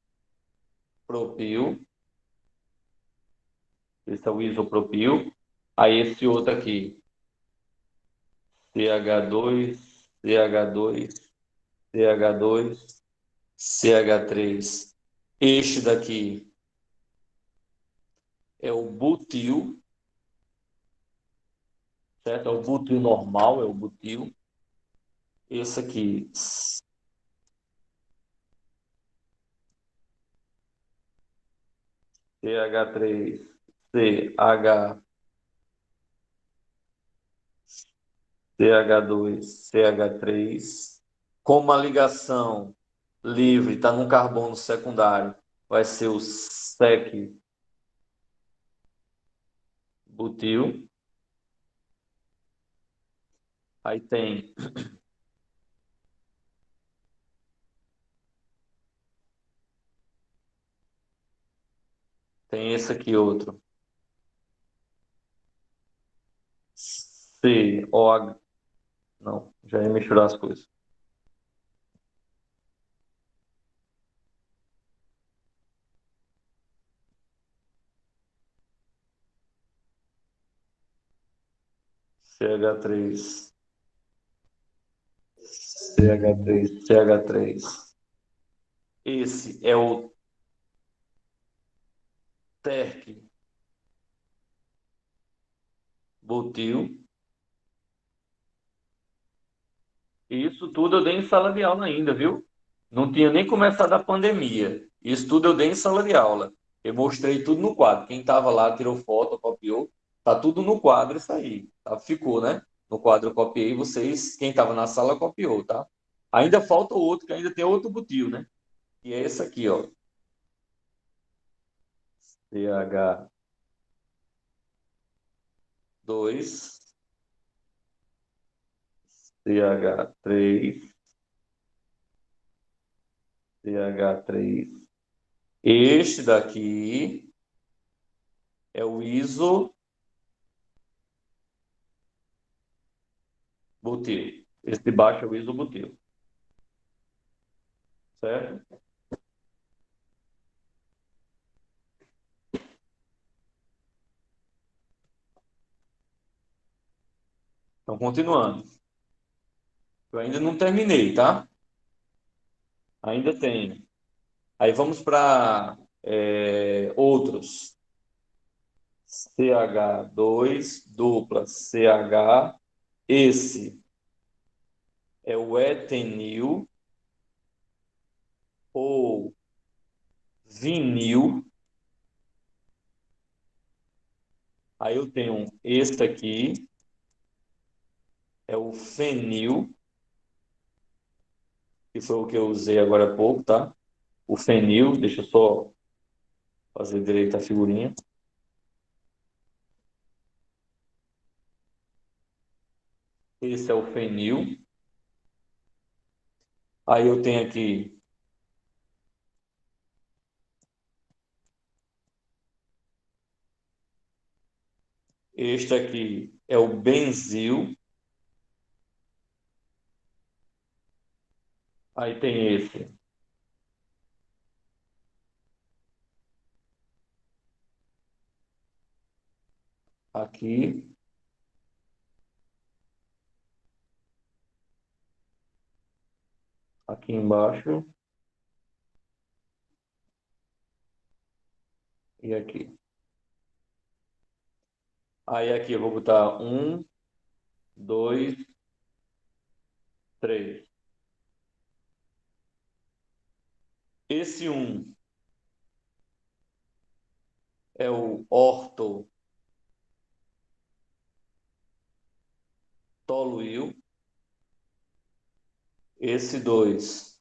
Esse é o isopropil. Aí, esse outro aqui, CH2, CH2, CH2, CH3. Este daqui é o butil, certo? É o butil normal, é o butil. Esse aqui, CH3, CH, CH2, CH3. Como a ligação livre está no carbono secundário, vai ser o sec butil. Aí tem esse aqui outro. COH. Não, já ia misturar as coisas. CH3, CH3, CH3. Esse é o terc butil. Isso tudo eu dei em sala de aula ainda, viu? Não tinha nem começado a pandemia. Isso tudo eu dei em sala de aula. Eu mostrei tudo no quadro. Quem estava lá tirou foto, copiou. Tá tudo no quadro isso aí. Tá? Ficou, né? No quadro eu copiei, vocês, quem estava na sala copiou, tá? Ainda falta o outro, que ainda tem outro butil, né? E é esse aqui, ó. CH2, CH3, CH3. Este daqui é o isobutil. Esse de baixo é o isobutil. Certo? Então, continuando. Eu ainda não terminei, tá? Ainda tem. Aí vamos para outros. CH2, dupla CH. Esse é o etenil ou vinil. Aí eu tenho este aqui, é o fenil, que foi o que eu usei agora há pouco, tá? O fenil, deixa eu só fazer direito a figurinha. Esse é o fenil. Aí eu tenho aqui este aqui é o benzil. Aí tem esse aqui. Aqui embaixo e aqui. Aí aqui eu vou botar 1, 2, 3. Esse 1 é o ortotoluil. Esse 2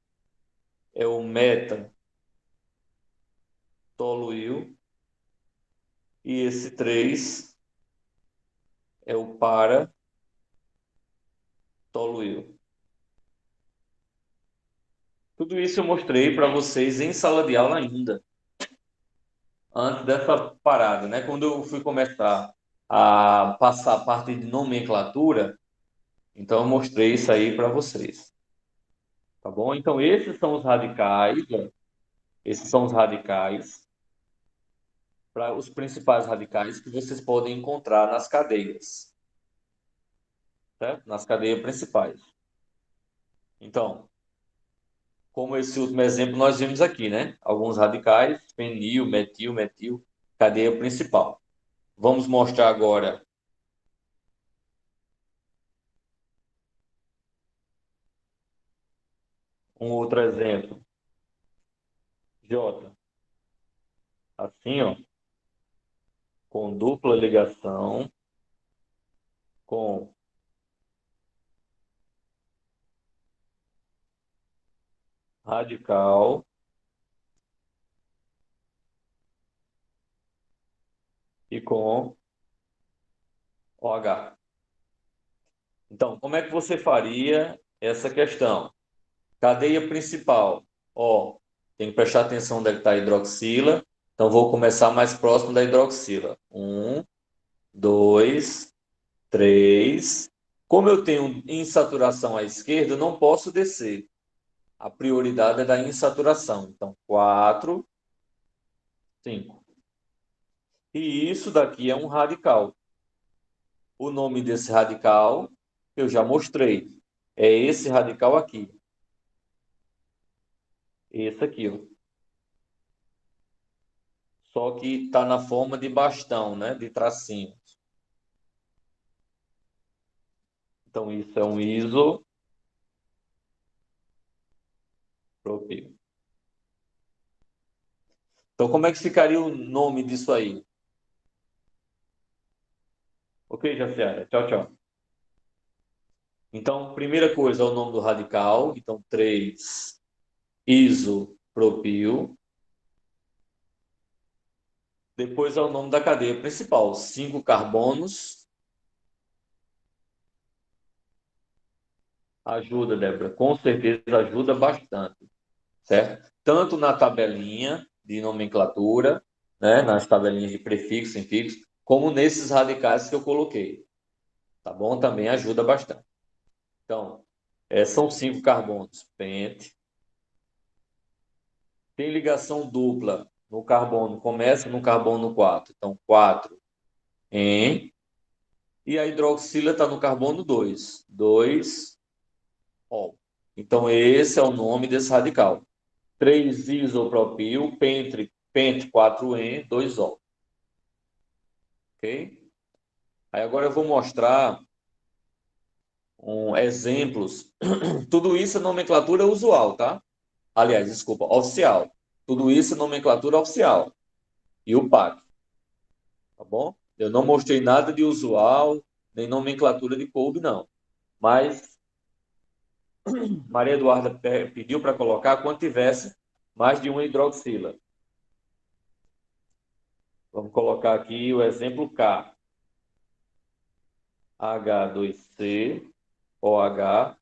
é o metatoluil. E esse 3 é o paratoluil. Tudo isso eu mostrei para vocês em sala de aula ainda, antes dessa parada, né? Quando eu fui começar a passar a parte de nomenclatura, então eu mostrei isso aí para vocês. Tá bom? Então esses são os radicais, ó. Esses são os radicais, para os principais radicais que vocês podem encontrar nas cadeias, certo? Nas cadeias principais. Então, como esse último exemplo nós vimos aqui, né? Alguns radicais, fenil, metil, metil, cadeia principal. Vamos mostrar agora um outro exemplo. J. Assim, ó, com dupla ligação, com radical e com OH. Então, como é que você faria essa questão? Cadeia principal, ó, tem que prestar atenção onde é que está a hidroxila. Então, vou começar mais próximo da hidroxila. 1, 2, 3. Como eu tenho insaturação à esquerda, eu não posso descer. A prioridade é da insaturação. Então, 4, 5. E isso daqui é um radical. O nome desse radical eu já mostrei. É esse radical aqui. Esse aqui, ó. Só que está na forma de bastão, né? De tracinho. Então, isso é um isopropil. Então, como é que ficaria o nome disso aí? Ok, Jaciara? Tchau, tchau. Então, primeira coisa é o nome do radical. Então, 3-isopropil. Depois é o nome da cadeia principal, 5 carbonos. Ajuda, Débora, com certeza ajuda bastante, certo? Tanto na tabelinha de nomenclatura, né, nas tabelinhas de prefixo, infixo, como nesses radicais que eu coloquei, tá bom? Também ajuda bastante. Então, são 5 carbonos, pente. Tem ligação dupla no carbono, começa no carbono 4, então 4 em. E a hidroxila está no carbono 2, 2 O. Então, esse é o nome desse radical. 3-isopropil, pente 4N, 2O. Ok? Aí agora eu vou mostrar exemplos. Tudo isso é nomenclatura usual, tá? Aliás, desculpa, oficial. Tudo isso é nomenclatura oficial. E o PAC, tá bom? Eu não mostrei nada de usual, nem nomenclatura de coube, não. Mas Maria Eduarda pediu para colocar quando tivesse mais de uma hidroxila. Vamos colocar aqui o exemplo K. H2C, OH,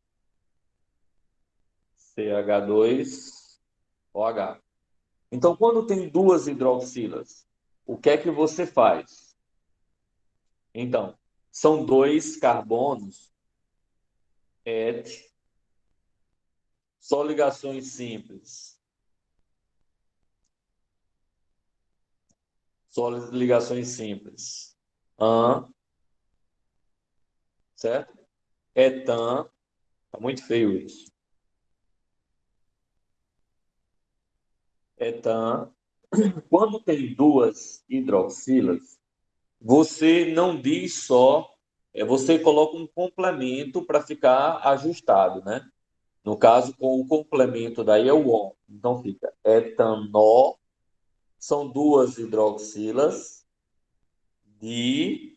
CH2, OH. Então, quando tem duas hidroxilas, o que é que você faz? Então, são 2 carbonos, et, só ligações simples. Só ligações simples. Certo? Etan, tá muito feio isso. Etan, quando tem duas hidroxilas, você não diz só, você coloca um complemento para ficar ajustado, né? No caso, com o complemento daí é o ON. Então fica etanol, são duas hidroxilas de,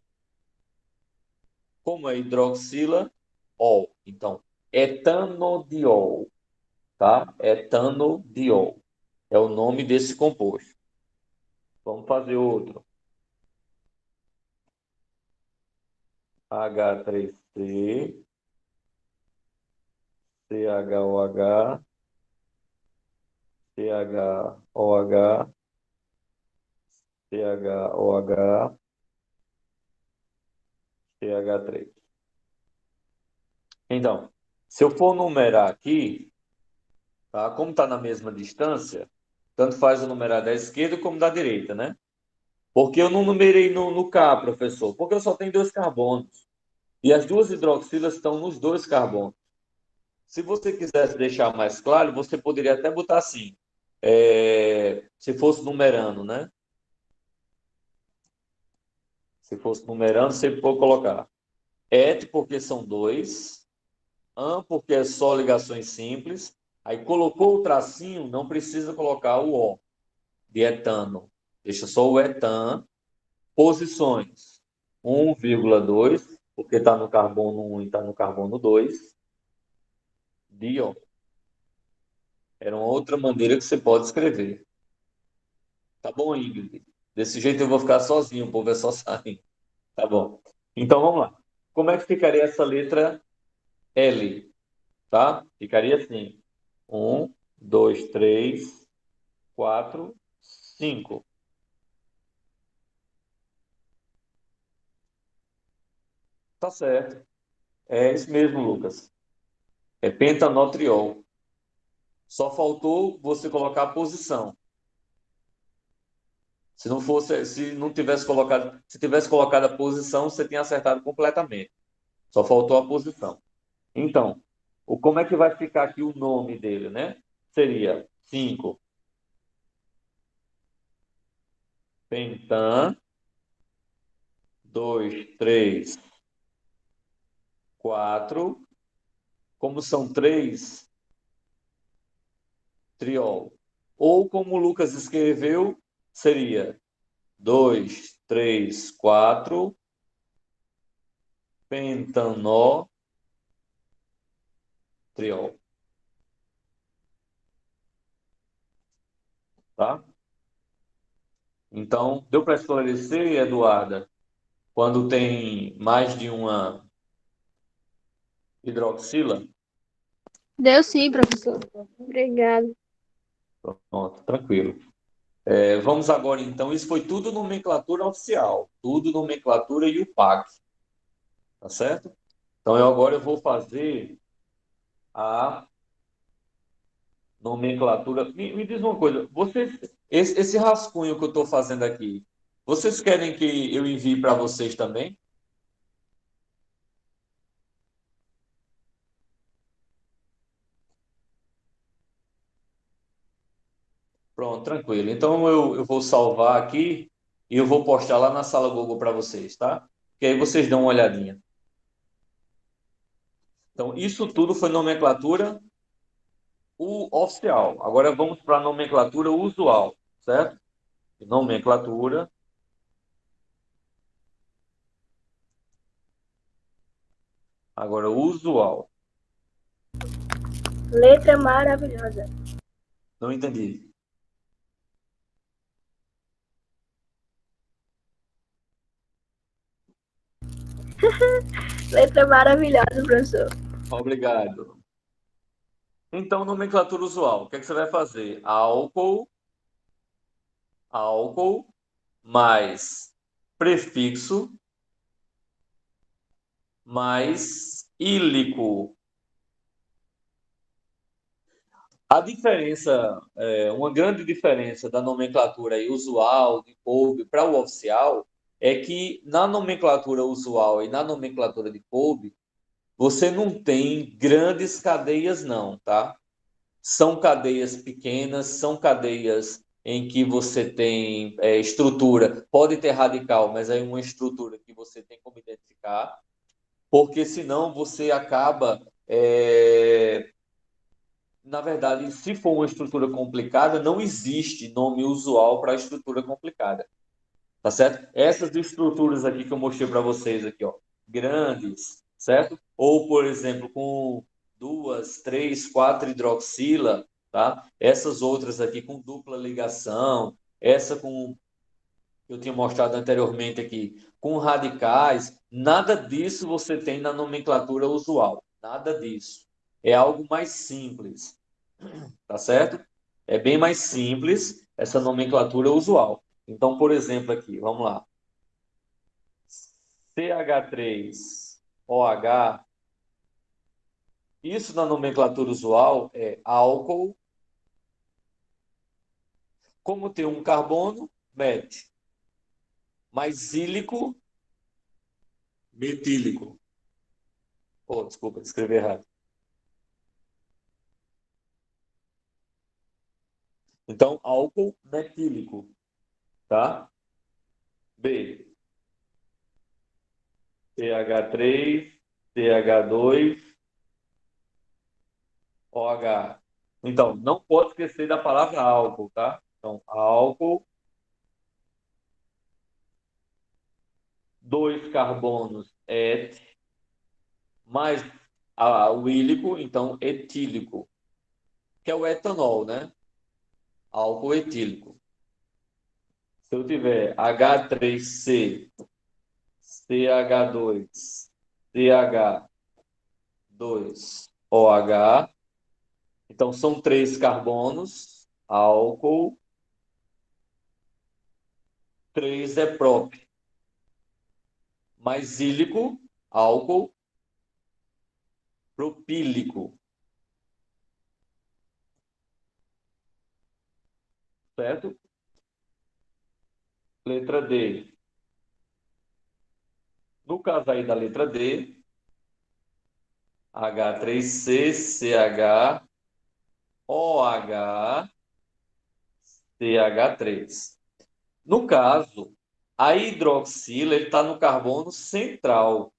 como é hidroxila? Ol. Então, etanodiol, tá? Etanodiol é o nome desse composto. Vamos fazer outro. H3C, CHOH, CHOH, CHOH, CH3. Então, se eu for numerar aqui, tá? Como está na mesma distância, tanto faz eu numerar da esquerda como da direita, né? Porque eu não numerei no K, professor, porque eu só tenho 2 carbonos. E as duas hidroxilas estão nos 2 carbonos. Se você quisesse deixar mais claro, você poderia até botar assim, se fosse numerando, né? Se fosse numerando, você pode colocar et, porque são 2, an, porque é só ligações simples. Aí colocou o tracinho, não precisa colocar o O de etano. Deixa só o etan. Posições 1,2, porque está no carbono 1 e está no carbono 2. Diol. Era uma outra maneira que você pode escrever. Tá bom, Ingrid? Desse jeito eu vou ficar sozinho, o povo é só sair. Tá bom. Então vamos lá. Como é que ficaria essa letra L? Tá? Ficaria assim: 1, 2, 3, 4, 5. Tá certo. É isso mesmo, Lucas. É pentanotriol. Só faltou você colocar a posição. Se não fosse, se tivesse colocado a posição, você tinha acertado completamente. Só faltou a posição. Então, como é que vai ficar aqui o nome dele, né? Seria 5 pentan, 2, 3, 4. Como são 3, triol. Ou como o Lucas escreveu, seria 2, 3, 4, pentanó, triol. Tá? Então, deu para esclarecer, Eduarda, quando tem mais de uma hidroxila? Deu sim, professor. Obrigado. Pronto, tranquilo. Vamos agora, então, isso foi tudo nomenclatura oficial, tudo nomenclatura e o PAC, tá certo? Então, agora eu vou fazer a nomenclatura. Me diz uma coisa, esse rascunho que eu estou fazendo aqui, vocês querem que eu envie para vocês também? Pronto, tranquilo. Então eu vou salvar aqui e eu vou postar lá na sala Google para vocês, tá? Que aí vocês dão uma olhadinha. Então, isso tudo foi nomenclatura oficial. Agora vamos para a nomenclatura usual, certo? Nomenclatura. Agora, usual. Letra maravilhosa. Não entendi. Letra maravilhosa, professor. Obrigado. Então, nomenclatura usual. O que é que você vai fazer? Álcool, álcool, mais prefixo, mais ílico. A diferença, uma grande diferença da nomenclatura aí usual, de Kolbe, para o oficial, é que na nomenclatura usual e na nomenclatura de Kolbe, você não tem grandes cadeias, não, tá? São cadeias pequenas, são cadeias em que você tem estrutura, pode ter radical, mas é uma estrutura que você tem como identificar, porque senão você acaba na verdade, se for uma estrutura complicada, não existe nome usual para estrutura complicada, tá certo? Essas estruturas aqui que eu mostrei para vocês aqui, ó, grandes, certo? Ou, por exemplo, com 2, 3, 4 hidroxila, tá? Essas outras aqui com dupla ligação, essa com eu tinha mostrado anteriormente aqui, com radicais, nada disso você tem na nomenclatura usual, nada disso. É algo mais simples, tá certo? É bem mais simples essa nomenclatura usual. Então, por exemplo, aqui, vamos lá. CH3OH, isso na nomenclatura usual é álcool. Como tem um carbono, mete. Mais ílico, metílico. Oh, desculpa, escrevi errado. Então, álcool metílico, tá? B, CH3, CH2, OH. Então, não pode esquecer da palavra álcool, tá? Então, álcool, dois carbonos, et, mais o ílico, então etílico, que é o etanol, né? Álcool etílico. Se eu tiver H3C, CH2, CH2, OH, então são três carbonos, álcool, três é próprio, mais ílico, álcool, propílico, certo? Letra D. No caso aí da letra D, H3C, CH, OH, CH3. No caso, a hidroxila está no carbono central.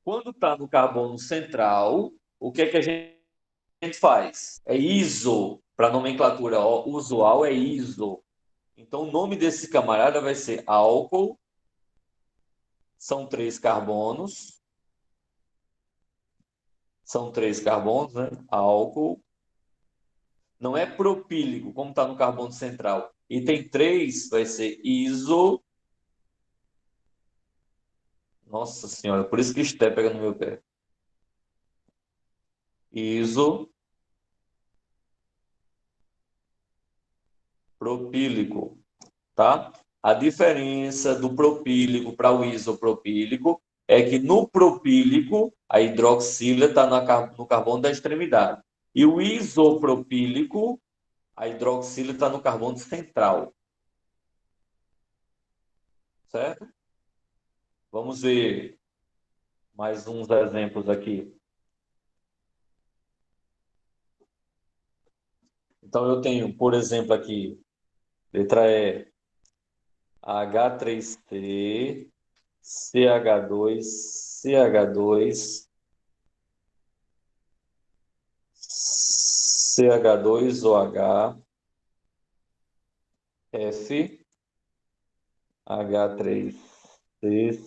Quando está no carbono central, o que é que a gente faz? É iso, para nomenclatura usual é iso. Então, o nome desse camarada vai ser álcool, são 3 carbonos, né? Álcool. Não é propílico, como está no carbono central. E tem 3, vai ser iso. Nossa senhora, por isso que Esté pega no meu pé. Isopropílico, tá? A diferença do propílico para o isopropílico é que no propílico a hidroxila está no carbono da extremidade. E o isopropílico, a hidroxila está no carbono central. Certo? Vamos ver mais uns exemplos aqui. Então, eu tenho, por exemplo, aqui, letra E, H3C, CH2, CH2, CH2OH, F, H3C,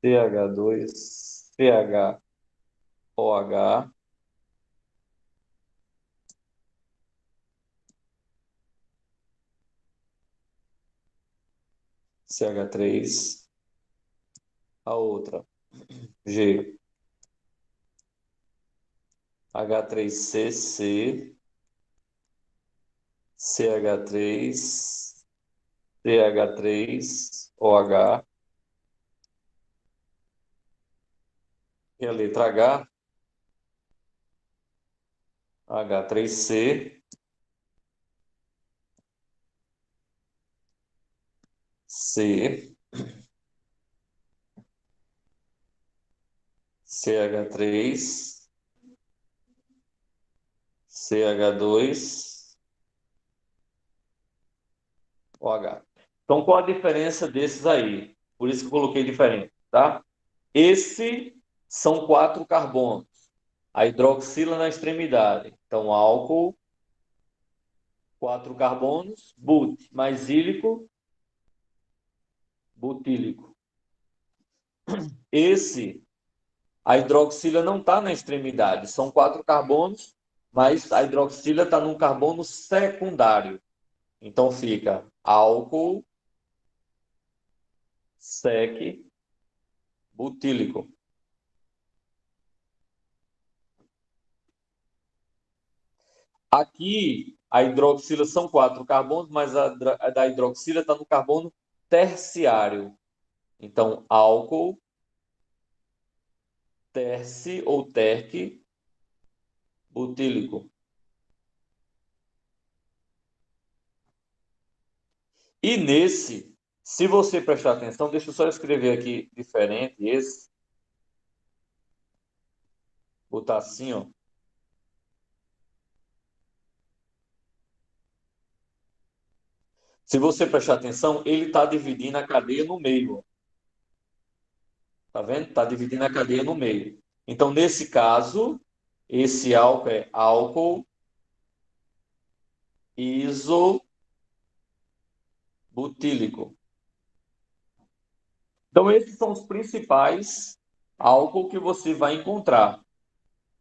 CH2, CHOH, CH3, a outra, G, H3CC, CH3, CH3OH, e a letra H, H3C, C, CH3, CH2, OH. Então, qual a diferença desses aí? Por isso que eu coloquei diferente, tá? Esse são 4 carbonos. A hidroxila na extremidade. Então, álcool, 4 carbonos, but, mais ílico, butílico. Esse, a hidroxila não está na extremidade. São 4 carbonos, mas a hidroxila está num carbono secundário. Então, fica álcool, sec, butílico. Aqui, a hidroxila são 4 carbonos, mas a da hidroxila está no carbono terciário. Então, álcool, terci ou terc, butílico. E nesse, se você prestar atenção, deixa eu só escrever aqui diferente esse. Botar assim, ó. Se você prestar atenção, ele está dividindo a cadeia no meio. Tá vendo? Está dividindo a cadeia no meio. Então, nesse caso, esse álcool é álcool isobutílico. Então, esses são os principais álcool que você vai encontrar.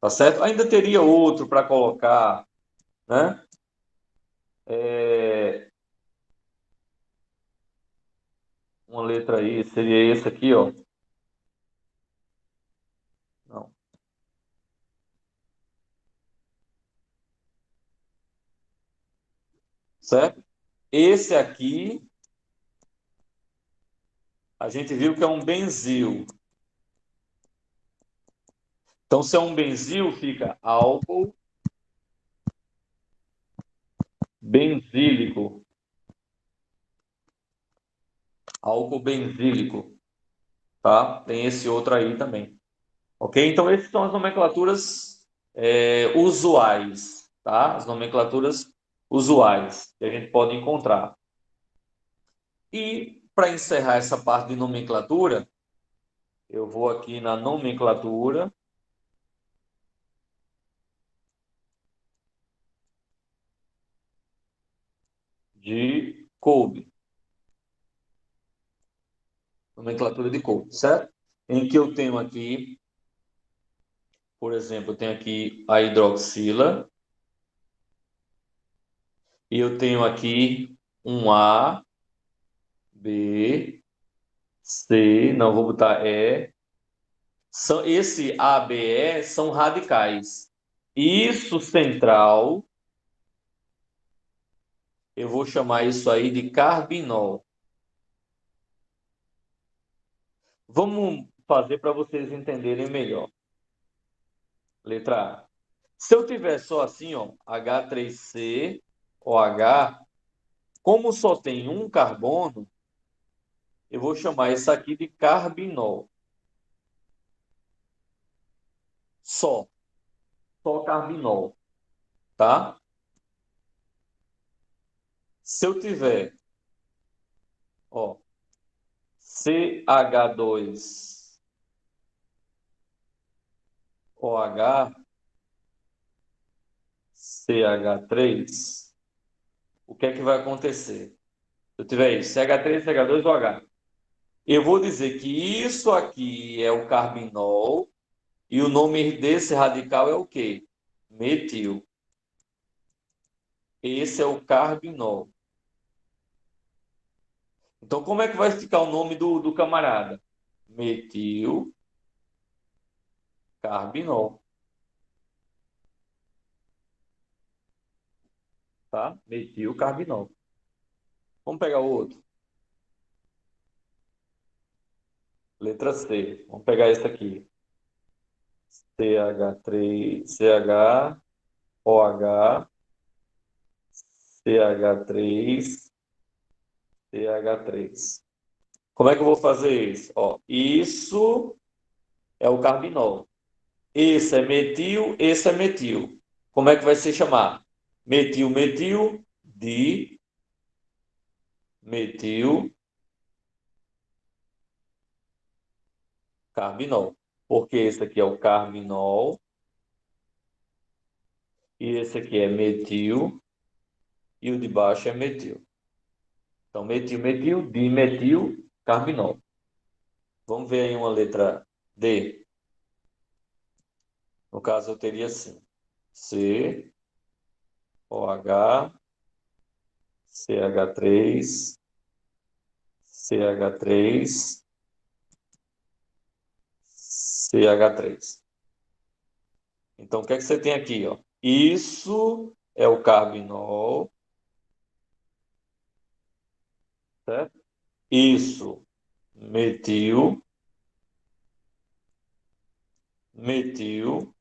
Tá certo? Ainda teria outro para colocar, né? Uma letra aí, seria esse aqui, ó. Não. Certo? Esse aqui, a gente viu que é um benzil. Então, se é um benzil, fica álcool benzílico. álcool benzílico, tá? Tem esse outro aí também. Ok? Então, essas são as nomenclaturas usuais, tá? As nomenclaturas usuais que a gente pode encontrar. E, para encerrar essa parte de nomenclatura, eu vou aqui na nomenclatura de Kolbe. Nomenclatura de Kolbe, certo? Em que eu tenho aqui, por exemplo, eu tenho aqui a hidroxila, e eu tenho aqui um A, B, C, não vou botar E. Esse A, B, E são radicais. Isso central, eu vou chamar isso aí de carbinol. Vamos fazer para vocês entenderem melhor. Letra A. Se eu tiver só assim, ó, H3C, OH, como só tem um carbono, eu vou chamar isso aqui de carbinol. Só carbinol, tá? Se eu tiver, ó, CH2OH, CH3, o que é que vai acontecer? Se eu tiver isso, CH3, CH2OH. Eu vou dizer que isso aqui é o carbinol e o nome desse radical é o quê? Metil. Esse é o carbinol. Então, como é que vai ficar o nome do camarada? Metil carbinol. Tá? Metil carbinol. Vamos pegar o outro. Letra C. Vamos pegar esse aqui. CH3, CHOH, CH3, CH3. Como é que eu vou fazer isso? Ó, isso é o carbinol. Esse é metil, esse é metil. Como é que vai se chamar? Metil, metil, di, metil, carbinol. Porque esse aqui é o carbinol e esse aqui é metil e o de baixo é metil. Então, metil, metil, dimetil, carbinol. Vamos ver aí uma letra D. No caso, eu teria assim: C, OH, CH3, CH3, CH3. Então, o que é que você tem aqui, ó? Isso é o carbinol, certo? Isso, metil, metil,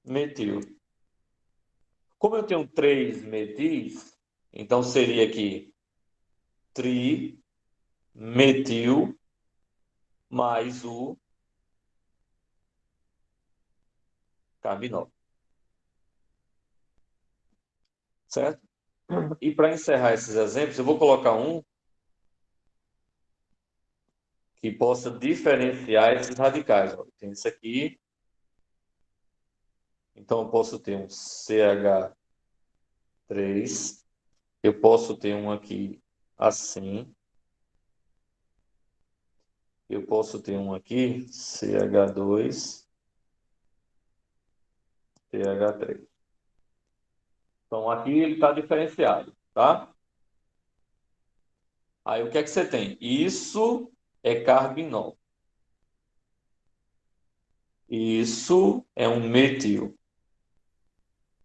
metil. Como eu tenho três metis, então seria aqui trimetil mais o carbinol, certo? E para encerrar esses exemplos, eu vou colocar um que possa diferenciar esses radicais. Ó. Tem esse aqui, então eu posso ter um CH3, eu posso ter um aqui assim, eu posso ter um aqui CH2, CH3. Então aqui ele está diferenciado, tá? Aí o que é que você tem? Isso é carbinol. Isso é um metil.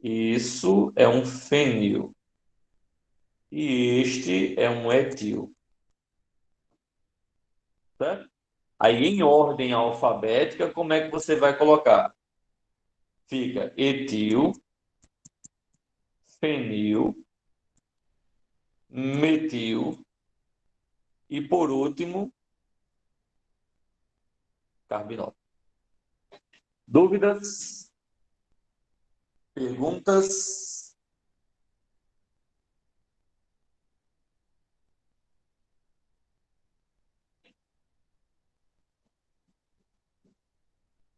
Isso é um fênil. E este é um etil. Certo? Aí, em ordem alfabética, como é que você vai colocar? Fica etil, fenil, metil, E, por último, carbinol. Dúvidas? Perguntas?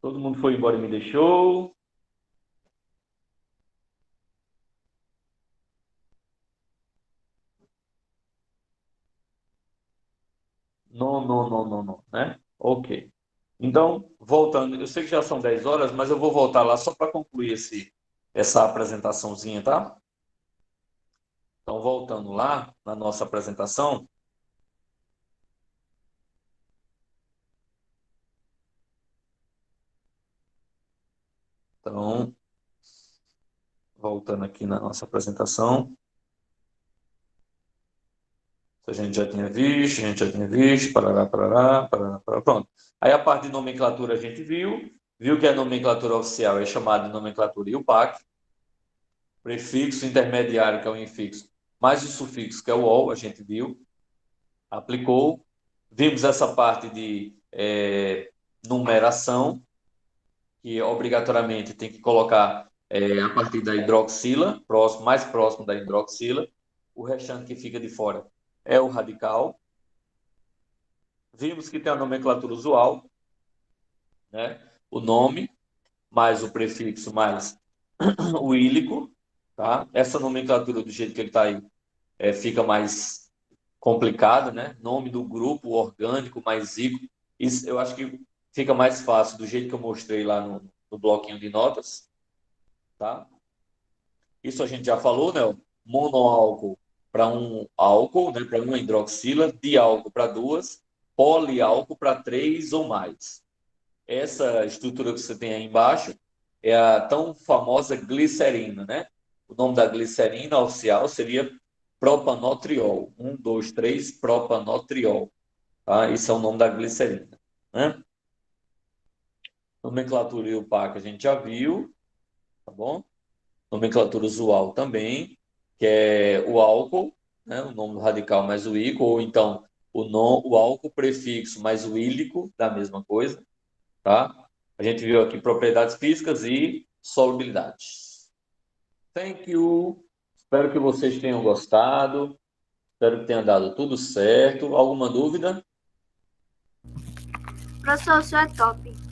Todo mundo foi embora e me deixou? Não, não, não, não, não, né? Ok. Então, voltando, eu sei que já são 10 horas, mas eu vou voltar lá só para concluir essa apresentaçãozinha, tá? Então, voltando lá na nossa apresentação. Então, voltando aqui na nossa apresentação. A gente já tinha visto, parará, parará, parará, parará, pronto. Aí a parte de nomenclatura a gente viu que a nomenclatura oficial é chamada de nomenclatura IUPAC, prefixo intermediário, que é o infixo, mais o sufixo, que é o OL, a gente viu, aplicou. Vimos essa parte de numeração, que obrigatoriamente tem que colocar a partir da hidroxila, mais próximo da hidroxila. O restante que fica de fora é o radical. Vimos que tem a nomenclatura usual, né? O nome, mais o prefixo, mais o ílico. Tá? Essa nomenclatura, do jeito que ele está aí, fica mais complicada, né? Nome do grupo, orgânico, mais ílico. Isso eu acho que fica mais fácil do jeito que eu mostrei lá no bloquinho de notas. Tá? Isso a gente já falou, né? Monoálcool para um álcool, né? Para uma hidroxila, diálcool para duas, poliálcool para três ou mais. Essa estrutura que você tem aí embaixo é a tão famosa glicerina, né? O nome da glicerina oficial seria propanotriol. 1, 2, 3, propanotriol. Tá? Esse é o nome da glicerina, né? Nomenclatura IUPAC a gente já viu, tá bom? Nomenclatura usual também, que é o álcool, né? O nome do radical mais o ílico, ou então o álcool prefixo mais o ílico, da mesma coisa, tá? A gente viu aqui propriedades físicas e solubilidade. Thank you. Espero que vocês tenham gostado. Espero que tenha dado tudo certo. Alguma dúvida? Professor, o senhor é top.